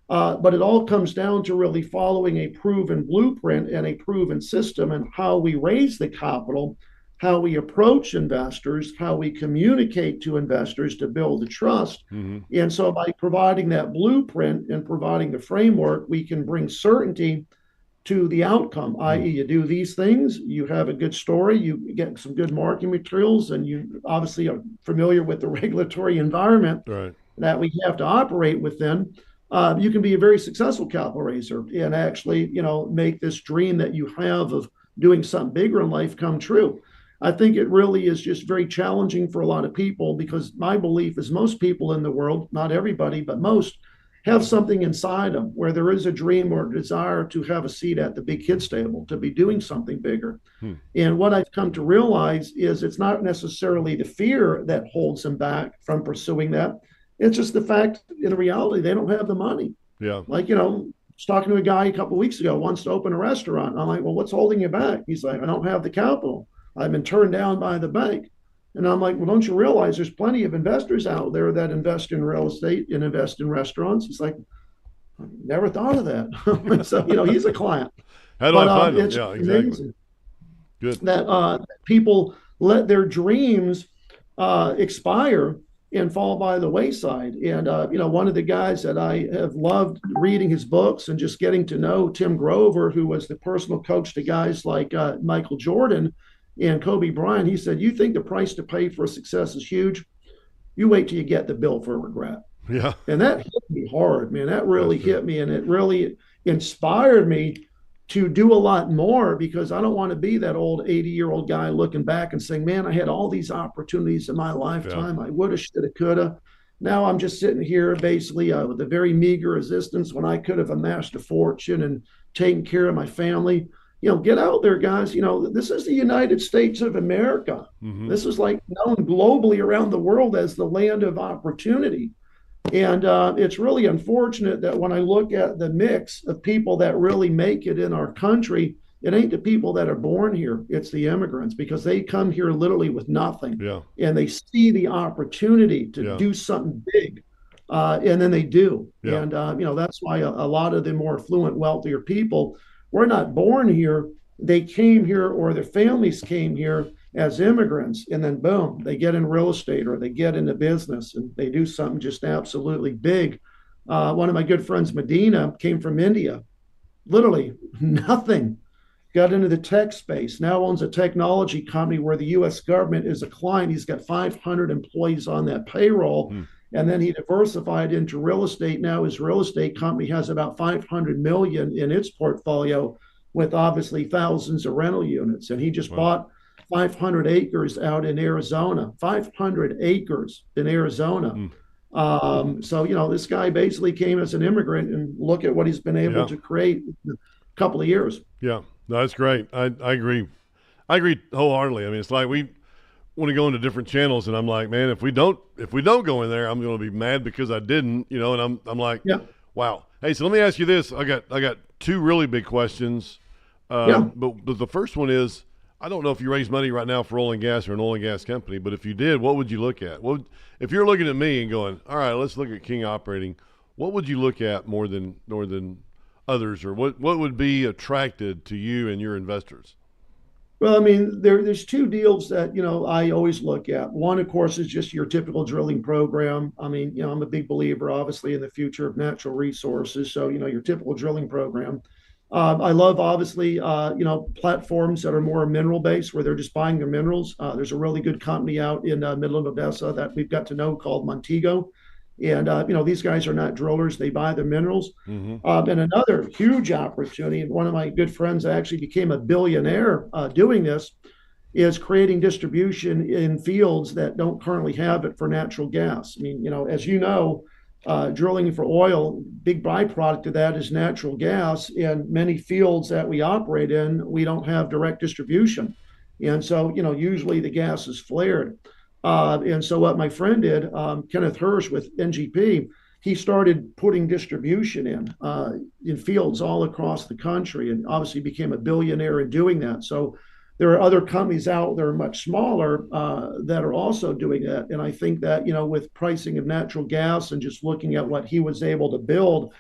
[SPEAKER 2] But it all comes down to really following a proven blueprint and a proven system, and how we raise the capital, how we approach investors, how we communicate to investors to build the trust. Mm-hmm. And so by providing that blueprint and providing the framework, we can bring certainty to the outcome, i.e. you do these things, you have a good story, you get some good marketing materials, and you obviously are familiar with the regulatory environment that we have to operate within. You can be a very successful capital raiser and actually, make this dream that you have of doing something bigger in life come true. I think it really is just very challenging for a lot of people, because my belief is most people in the world, not everybody, but most, have something inside them where there is a dream or a desire to have a seat at the big kids table, to be doing something bigger. And what I've come to realize is it's not necessarily the fear that holds them back from pursuing that. It's just the fact, in reality, they don't have the money.
[SPEAKER 1] Yeah.
[SPEAKER 2] Like, I was talking to a guy a couple of weeks ago, wants to open a restaurant. I'm like, well, what's holding you back? He's like, I don't have the capital. I've been turned down by the bank. And I'm like, well, don't you realize there's plenty of investors out there that invest in real estate and invest in restaurants? He's like, I never thought of that. So, he's a client.
[SPEAKER 1] How do I find them? Yeah, exactly. Good.
[SPEAKER 2] That people let their dreams expire and fall by the wayside. And, one of the guys that I have loved reading his books and just getting to know, Tim Grover, who was the personal coach to guys like Michael Jordan and Kobe Bryant, he said, you think the price to pay for success is huge? You wait till you get the bill for regret.
[SPEAKER 1] Yeah.
[SPEAKER 2] And that hit me hard, man. That really hit me. And it really inspired me to do a lot more, because I don't want to be that old 80-year-old guy looking back and saying, man, I had all these opportunities in my lifetime. I woulda, shoulda, coulda. Now I'm just sitting here basically with a very meager existence when I could have amassed a fortune and taken care of my family. Get out there, guys. This is the United States of America. Mm-hmm. This is like known globally around the world as the land of opportunity. And it's really unfortunate that when I look at the mix of people that really make it in our country, it ain't the people that are born here. It's the immigrants, because they come here literally with nothing.
[SPEAKER 1] Yeah.
[SPEAKER 2] And they see the opportunity to do something big. And then they do. Yeah. And, that's why a lot of the more affluent, wealthier people, we're not born here. They came here, or their families came here as immigrants, and then boom, they get in real estate or they get into business and they do something just absolutely big. One of my good friends, Medina, came from India, literally nothing, got into the tech space, now owns a technology company where the US government is a client. He's got 500 employees on that payroll.
[SPEAKER 1] Hmm.
[SPEAKER 2] And then he diversified into real estate. Now his real estate company has about 500 million in its portfolio, with obviously thousands of rental units. And he just
[SPEAKER 1] Wow.
[SPEAKER 2] bought 500 acres out in Arizona, 500 acres in Arizona.
[SPEAKER 1] Hmm.
[SPEAKER 2] So, this guy basically came as an immigrant, and look at what he's been able
[SPEAKER 1] Yeah.
[SPEAKER 2] to create in a couple of years.
[SPEAKER 1] Yeah. No, that's great. I agree. I agree wholeheartedly. I mean, it's like we want to go into different channels, and I'm like, man, if we don't go in there, I'm going to be mad because I didn't, and I'm like,
[SPEAKER 2] Yeah.
[SPEAKER 1] wow. Hey, so let me ask you this. I got two really big questions.
[SPEAKER 2] Yeah.
[SPEAKER 1] But the first one is, I don't know if you raise money right now for oil and gas or an oil and gas company, but if you did, what would you look at? If you're looking at me and going, all right, let's look at King Operating, what would you look at more than others, or what would be attracted to you and your investors?
[SPEAKER 2] Well, I mean, there's two deals that I always look at. One, of course, is just your typical drilling program. I mean, I'm a big believer, obviously, in the future of natural resources. So, your typical drilling program. I love, obviously, platforms that are more mineral based, where they're just buying their minerals. There's a really good company out in Midland, Odessa that we've got to know called Montego. And, these guys are not drillers, they buy their minerals.
[SPEAKER 1] Mm-hmm.
[SPEAKER 2] And another huge opportunity, and one of my good friends actually became a billionaire doing this, is creating distribution in fields that don't currently have it for natural gas. I mean, as you know, drilling for oil, big byproduct of that is natural gas. In many fields that we operate in, we don't have direct distribution. And so, usually the gas is flared. And so what my friend did, Kenneth Hirsch with NGP, he started putting distribution in fields all across the country, and obviously became a billionaire in doing that. So there are other companies out there much smaller that are also doing that. And I think that with pricing of natural gas and just looking at what he was able to build,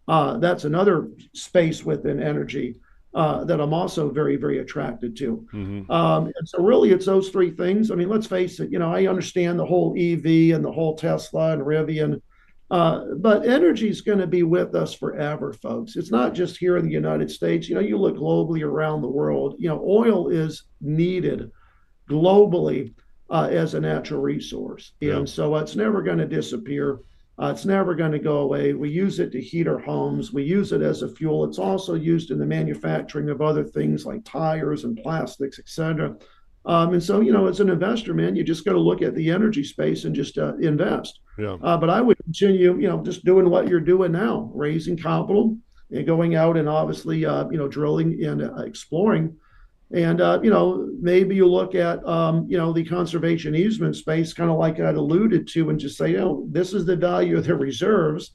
[SPEAKER 2] that's another space within energy that I'm also very, very attracted to.
[SPEAKER 1] Mm-hmm.
[SPEAKER 2] And so really it's those three things. I mean, let's face it, I understand the whole EV and the whole Tesla and Rivian, but energy is going to be with us forever, folks. It's not just here in the United States. You look globally around the world, oil is needed globally as a natural resource.
[SPEAKER 1] Yeah.
[SPEAKER 2] And so it's never going to disappear. It's never going to go away. We use it to heat our homes. We use it as a fuel. It's also used in the manufacturing of other things like tires and plastics, et cetera. And so, as an investor, man, you just got to look at the energy space and just invest.
[SPEAKER 1] Yeah.
[SPEAKER 2] But I would continue, just doing what you're doing now, raising capital and going out and obviously, drilling and exploring. And, maybe you look at, the conservation easement space, kind of like I'd alluded to, and just say, this is the value of the reserves.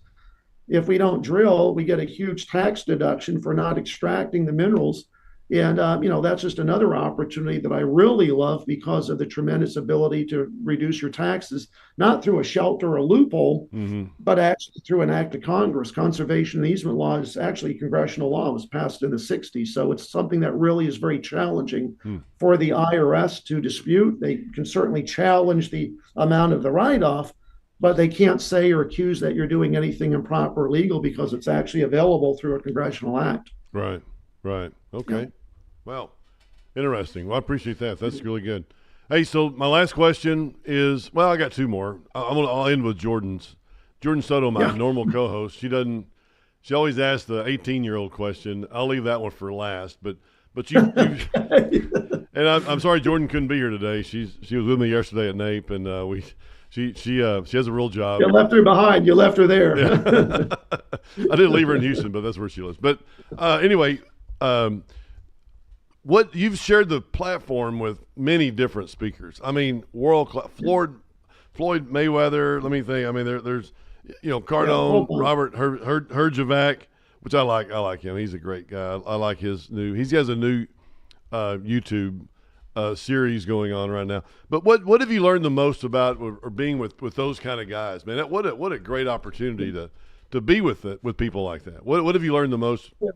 [SPEAKER 2] If we don't drill, we get a huge tax deduction for not extracting the minerals. And, that's just another opportunity that I really love because of the tremendous ability to reduce your taxes, not through a shelter or a loophole,
[SPEAKER 1] Mm-hmm.
[SPEAKER 2] but actually through an act of Congress. Conservation and easement law is actually congressional law. It was passed in the 60s. So it's something that really is very challenging for the IRS to dispute. They can certainly challenge the amount of the write-off, but they can't say or accuse that you're doing anything improper or illegal because it's actually available through a congressional act.
[SPEAKER 1] Right. Right. Okay.
[SPEAKER 2] Yeah.
[SPEAKER 1] Well, interesting. Well, I appreciate that. That's really good. Hey, so my last question is, well, I got two more. I'll end with Jordan's. Jordan Soto, my
[SPEAKER 2] Yeah.
[SPEAKER 1] normal co-host. She always asks the 18-year-old question. I'll leave that one for last. But you and I'm sorry Jordan couldn't be here today. She was with me yesterday at NAPE, and she has a real job.
[SPEAKER 2] You left her behind. You left her there.
[SPEAKER 1] Yeah. I didn't leave her in Houston, but that's where she lives. But anyway, what you've shared the platform with many different speakers. I mean, world class. Floyd Mayweather. Let me think. I mean, there's Cardone, Robert Herjavec, which I like. I like him. He's a great guy. I like his new. He has a new YouTube series going on right now. But what have you learned the most about or being with those kind of guys, man? What a great opportunity to be with people like that. What have you learned the most?
[SPEAKER 2] Yeah.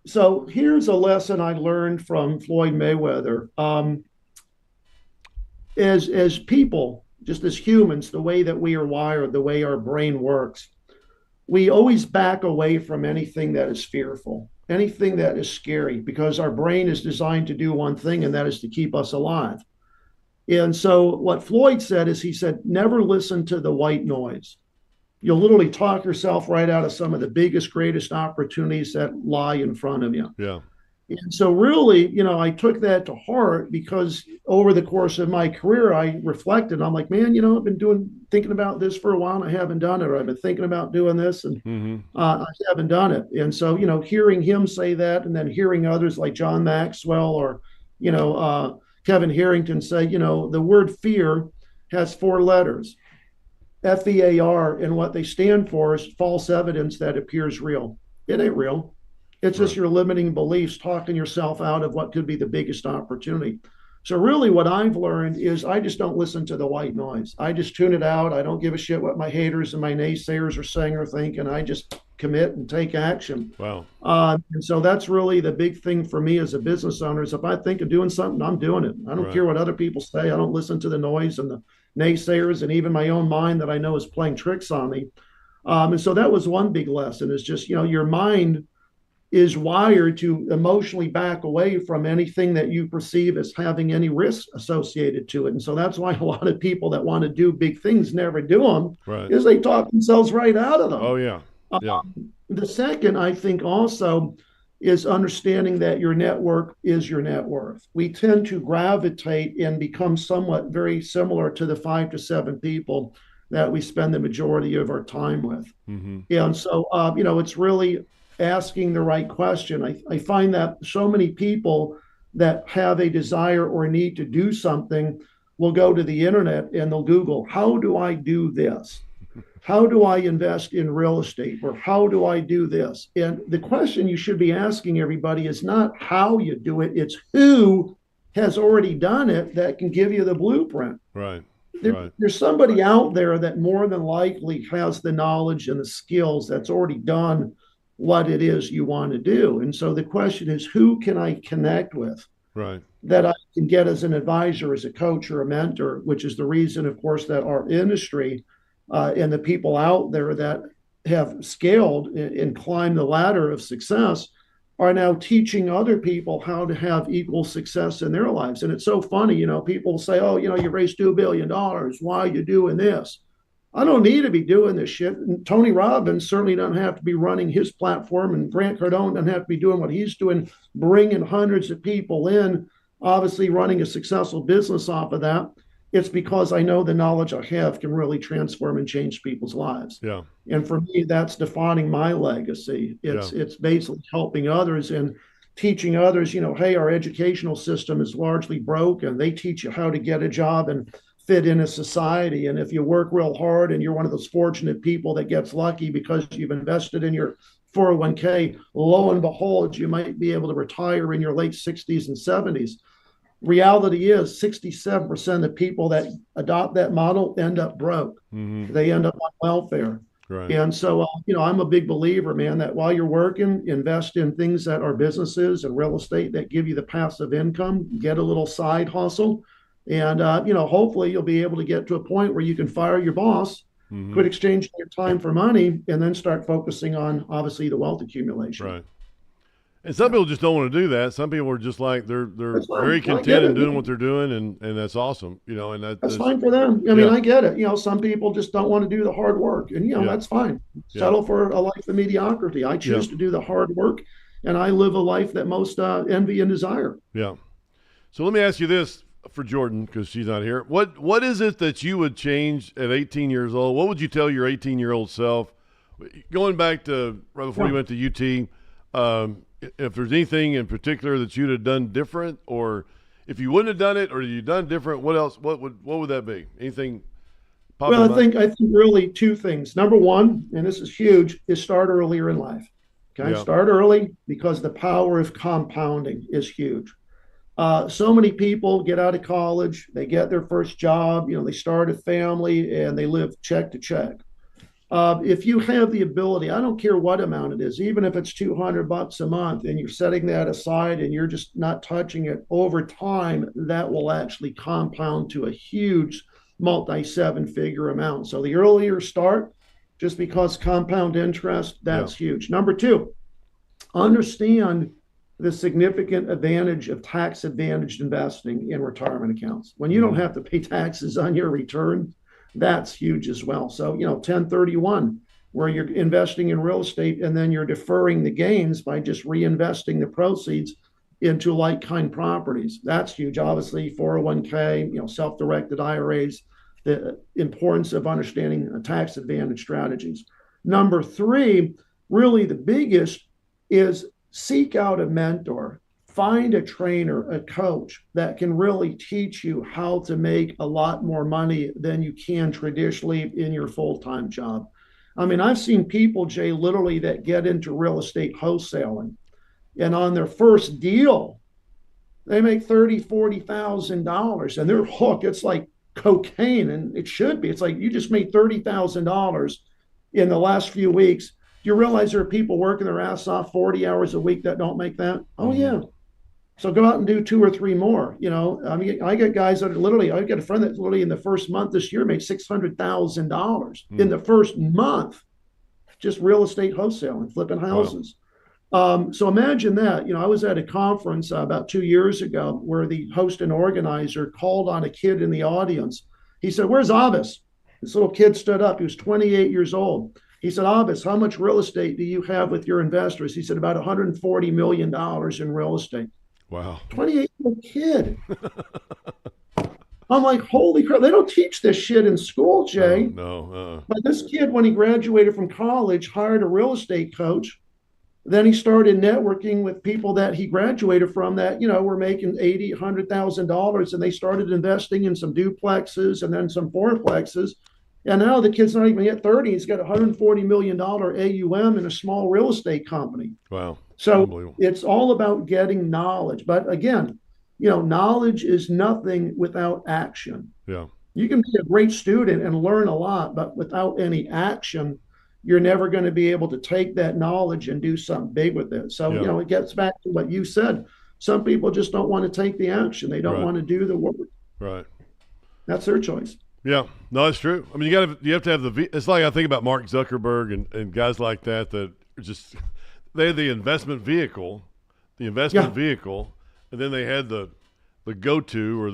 [SPEAKER 2] So here's a lesson I learned from Floyd Mayweather. As people, just as humans, the way that we are wired, the way our brain works, we always back away from anything that is fearful, anything that is scary, because our brain is designed to do one thing, and that is to keep us alive. And so what Floyd said is, he said, never listen to the white noise. You'll literally talk yourself right out of some of the biggest, greatest opportunities that lie in front of you.
[SPEAKER 1] Yeah.
[SPEAKER 2] And so really, I took that to heart, because over the course of my career, I reflected. I'm like, man, I've been thinking about this for a while, and I haven't done it. Or I've been thinking about doing this, and I haven't done it. And so, hearing him say that, and then hearing others like John Maxwell or, Kevin Harrington say, the word fear has 4 letters, FEAR, and what they stand for is false evidence that appears real. It ain't real. It's just your limiting beliefs talking yourself out of what could be the biggest opportunity. So really what I've learned is I just don't listen to the white noise. I just tune it out. I don't give a shit what my haters and my naysayers are saying or thinking. I just commit and take action.
[SPEAKER 1] Wow.
[SPEAKER 2] And so that's really the big thing for me as a business owner is if I think of doing something, I'm doing it. I don't care what other people say. I don't listen to the noise and the naysayers and even my own mind that I know is playing tricks on me. And so that was one big lesson is just, your mind is wired to emotionally back away from anything that you perceive as having any risk associated to it. And so that's why a lot of people that want to do big things never do them, is they talk themselves right out of them.
[SPEAKER 1] Oh, yeah. Yeah.
[SPEAKER 2] The second, I think also, is understanding that your network is your net worth. We tend to gravitate and become somewhat very similar to the 5 to 7 people that we spend the majority of our time with. And so, it's really asking the right question. I find that so many people that have a desire or need to do something will go to the internet and they'll Google, how do I do this? How do I invest in real estate? Or how do I do this? And the question you should be asking everybody is not how you do it, it's who has already done it that can give you the blueprint.
[SPEAKER 1] Right.
[SPEAKER 2] There's somebody out there that more than likely has the knowledge and the skills that's already done what it is you want to do. And so the question is, who can I connect with?
[SPEAKER 1] Right.
[SPEAKER 2] That I can get as an advisor, as a coach or a mentor, which is the reason, of course, that our industry and the people out there that have scaled and climbed the ladder of success are now teaching other people how to have equal success in their lives. And it's so funny, people say, oh, you raised $2 billion. Why are you doing this? I don't need to be doing this shit. And Tony Robbins certainly doesn't have to be running his platform, and Grant Cardone doesn't have to be doing what he's doing, bringing hundreds of people in, obviously running a successful business off of that. It's because I know the knowledge I have can really transform and change people's lives.
[SPEAKER 1] Yeah.
[SPEAKER 2] And for me, that's defining my legacy. It's basically helping others and teaching others, hey, our educational system is largely broken. They teach you how to get a job and fit in a society. And if you work real hard and you're one of those fortunate people that gets lucky because you've invested in your 401k, lo and behold, you might be able to retire in your late 60s and 70s. Reality is 67% of the people that adopt that model end up broke. They end up on welfare.
[SPEAKER 1] Right.
[SPEAKER 2] And so, I'm a big believer, man, that while you're working, invest in things that are businesses and real estate that give you the passive income, get a little side hustle. And, hopefully you'll be able to get to a point where you can fire your boss, quit exchanging your time for money, and then start focusing on, obviously, the wealth accumulation.
[SPEAKER 1] Right. And some people just don't want to do that. Some people are just like, they're very content in doing what they're doing, and that's awesome, and
[SPEAKER 2] that's fine for them. I mean, I get it. Some people just don't want to do the hard work, and, that's fine. Settle for a life of mediocrity. I choose to do the hard work, and I live a life that most envy and desire.
[SPEAKER 1] Yeah. So let me ask you this. For Jordan, because she's not here. What is it that you would change at 18 years old? What would you tell your 18-year-old self? Going back to right before you went to UT, if there's anything in particular that you'd have done different, or if you wouldn't have done it, or you done different, what else? What would that be? Anything?
[SPEAKER 2] Well, I think really 2 things. Number one, and this is huge, is start earlier in life. Okay, start early, because the power of compounding is huge. So many people get out of college, they get their first job, they start a family, and they live check to check. If you have the ability, I don't care what amount it is, even if it's $200 a month, and you're setting that aside and you're just not touching it, over time, that will actually compound to a huge multi-7-figure amount. So the earlier start, just because compound interest,
[SPEAKER 1] Yeah.
[SPEAKER 2] that's huge. Number two, understand the significant advantage of tax advantaged investing in retirement accounts. When you don't
[SPEAKER 1] Mm-hmm.
[SPEAKER 2] have to pay taxes on your return, that's huge as well. So, 1031, where you're investing in real estate and then you're deferring the gains by just reinvesting the proceeds into like kind properties. That's huge. Obviously, 401k, self directed IRAs, the importance of understanding tax advantage strategies. Number three, really the biggest, is seek out a mentor, find a trainer, a coach that can really teach you how to make a lot more money than you can traditionally in your full-time job. I mean, I've seen people, Jay, literally that get into real estate wholesaling, and on their first deal, they make $30,000, $40,000 and they're hooked. It's like cocaine, and it should be. It's like you just made $30,000 in the last few weeks. Do you realize there are people working their ass off 40 hours a week that don't make that? Oh,
[SPEAKER 1] Mm-hmm.
[SPEAKER 2] yeah. So go out and do two or three more. I mean, I get guys that are literally, I got a friend that literally in the first month this year made $600,000 in the first month, just real estate wholesaling, flipping houses. Wow. So imagine that. I was at a conference about 2 years ago where the host and organizer called on a kid in the audience. He said, "Where's Abbas?" This little kid stood up. He was 28 years old. He said, "Abbas, how much real estate do you have with your investors?" He said, "About $140 million in real estate."
[SPEAKER 1] Wow.
[SPEAKER 2] 28-year-old kid. I'm like, holy crap. They don't teach this shit in school, Jay.
[SPEAKER 1] No.
[SPEAKER 2] But this kid, when he graduated from college, hired a real estate coach. Then he started networking with people that he graduated from that, were making $80,000, $100,000, and they started investing in some duplexes and then some fourplexes. And now the kid's not even yet 30. He's got $140 million AUM in a small real estate company.
[SPEAKER 1] Wow.
[SPEAKER 2] So it's all about getting knowledge. But again, knowledge is nothing without action.
[SPEAKER 1] Yeah.
[SPEAKER 2] You can be a great student and learn a lot, but without any action, you're never going to be able to take that knowledge and do something big with it. So,
[SPEAKER 1] Yeah.
[SPEAKER 2] it gets back to what you said. Some people just don't want to take the action. They don't want to do the work.
[SPEAKER 1] Right.
[SPEAKER 2] That's their choice.
[SPEAKER 1] Yeah. No, it's true. I mean, you have to have it's like I think about Mark Zuckerberg and guys like that just, they had the investment vehicle, and then they had the go-to or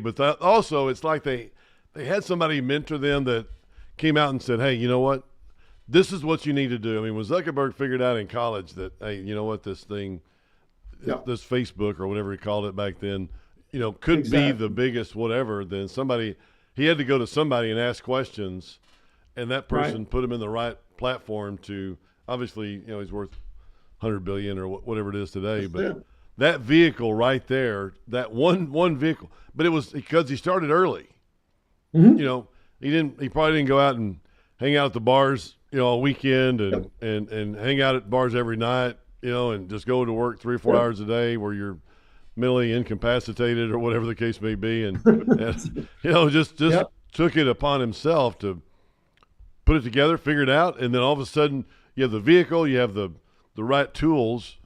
[SPEAKER 1] but that also it's like they had somebody mentor them that came out and said, "Hey, you know what? This is what you need to do." I mean, when Zuckerberg figured out in college that, hey, you know what, this thing, this Facebook or whatever he called it back then, could be the biggest whatever, then he had to go to somebody and ask questions, and that person put him in the right platform to, obviously, he's worth $100 billion or whatever it is today, but that vehicle right there, that one vehicle, but it was because he started early.
[SPEAKER 2] Mm-hmm.
[SPEAKER 1] He probably didn't go out and hang out at the bars, all weekend and hang out at bars every night, and just go to work 3 or 4 hours a day where you're mentally incapacitated or whatever the case may be. And just took it upon himself to put it together, figure it out. And then all of a sudden you have the vehicle, you have the right tools,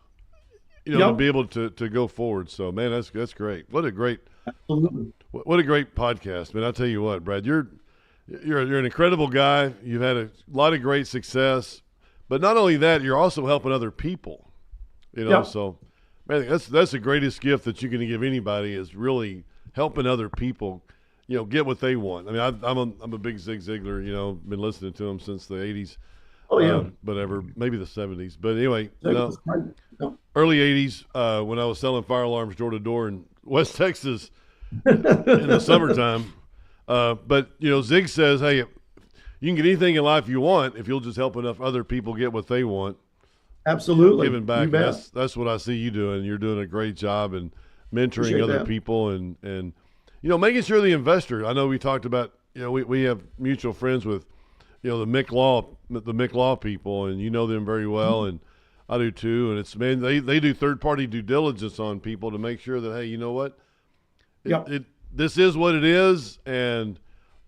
[SPEAKER 1] to be able to go forward. So, man, that's great. What a great podcast, man. I'll tell you what, Brad, you're an incredible guy. You've had a lot of great success, but not only that, you're also helping other people. So, man, that's the greatest gift that you can give anybody is really helping other people, get what they want. I mean, I'm a big Zig Ziglar. Been listening to him since the '80s.
[SPEAKER 2] Oh yeah,
[SPEAKER 1] maybe the '70s. But anyway, early '80s when I was selling fire alarms door to door in West Texas in the summertime. But Zig says, hey, you can get anything in life you want if you'll just help enough other people get what they want.
[SPEAKER 2] Absolutely.
[SPEAKER 1] Giving back. That's what I see you doing. You're doing a great job in mentoring other people and making sure the investor. I know we talked about, we have mutual friends with, the Mick Law people, and you know them very well, and I do too. And it's, man, they do third-party due diligence on people to make sure that, hey, you know what? This is what it is, and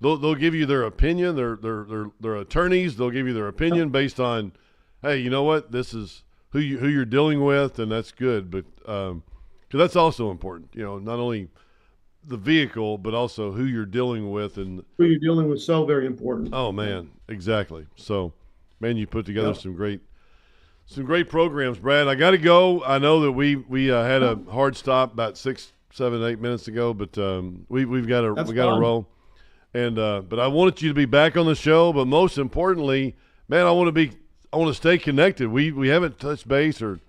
[SPEAKER 1] they'll give you their opinion. They're attorneys. They'll give you their opinion based on, hey, you know what? This is who you're dealing with, and that's good. But because that's also important. Not only the vehicle, but also who you're dealing with. And
[SPEAKER 2] who you're dealing with, so very important.
[SPEAKER 1] oh man, exactly. So, man, you put together some great programs, Brad. I got to go. I know that we had a hard stop about 6, 7, 8 minutes ago, but we've got to roll. And but I wanted you to be back on the show. But most importantly, man, I want to stay connected. We haven't touched base or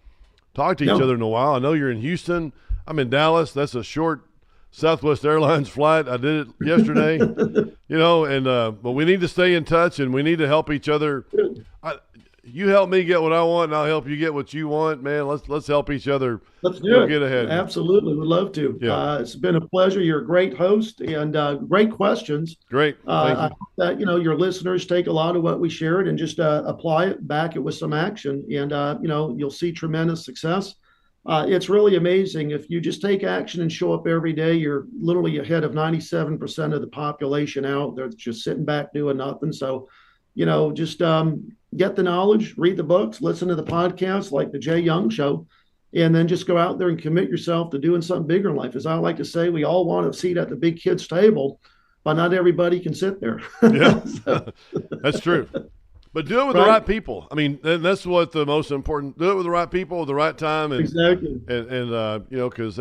[SPEAKER 1] talked to each other in a while. I know you're in Houston. I'm in Dallas. That's a short Southwest Airlines flight. I did it yesterday. But we need to stay in touch, and we need to help each other. You help me get what I want, and I'll help you get what you want, man. Let's help each other.
[SPEAKER 2] Let's do it.
[SPEAKER 1] Get ahead.
[SPEAKER 2] Absolutely, we'd love to.
[SPEAKER 1] Yeah.
[SPEAKER 2] It's been a pleasure. You're a great host, and great questions.
[SPEAKER 1] Great. Thank you.
[SPEAKER 2] I hope that your listeners take a lot of what we shared and just apply it, back it with some action, and you'll see tremendous success. It's really amazing. If you just take action and show up every day, you're literally ahead of 97% of the population out there just sitting back doing nothing. So, just get the knowledge, read the books, listen to the podcasts like the Jay Young Show, and then just go out there and commit yourself to doing something bigger in life. As I like to say, we all want a seat at the big kids' table, but not everybody can sit there.
[SPEAKER 1] Yeah, that's true. But do it with the right people. I mean, that's what the most important. Do it with the right people at the right time. And,
[SPEAKER 2] exactly.
[SPEAKER 1] And because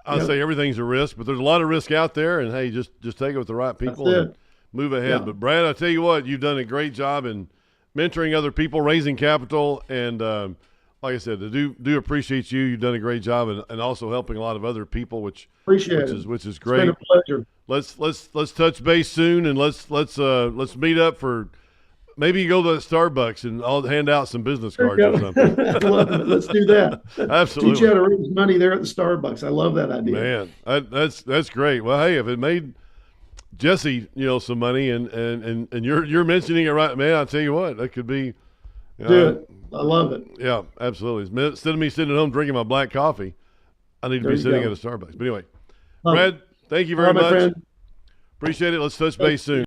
[SPEAKER 1] I'll say everything's a risk, but there's a lot of risk out there. And hey, just take it with the right people and move ahead. Yeah. But Brad, I tell you what, you've done a great job in mentoring other people, raising capital, and like I said, do appreciate you. You've done a great job, and also helping a lot of other people, which is great.
[SPEAKER 2] It's been a pleasure.
[SPEAKER 1] Let's touch base soon, and let's meet up for. Maybe you go to Starbucks and I'll hand out some business cards or something.
[SPEAKER 2] I love it. Let's do that.
[SPEAKER 1] Absolutely.
[SPEAKER 2] Teach you how to raise money there at the Starbucks. I love that idea.
[SPEAKER 1] Man, that's great. Well, hey, if it made Jesse, some money, and you're mentioning it right, man, I'll tell you what, that could be.
[SPEAKER 2] Do it. I love it.
[SPEAKER 1] Yeah, absolutely. Instead of me sitting at home drinking my black coffee, I need to be sitting at a Starbucks. But anyway, Brad, thank you very much.
[SPEAKER 2] Friend.
[SPEAKER 1] Appreciate it. Let's touch base soon.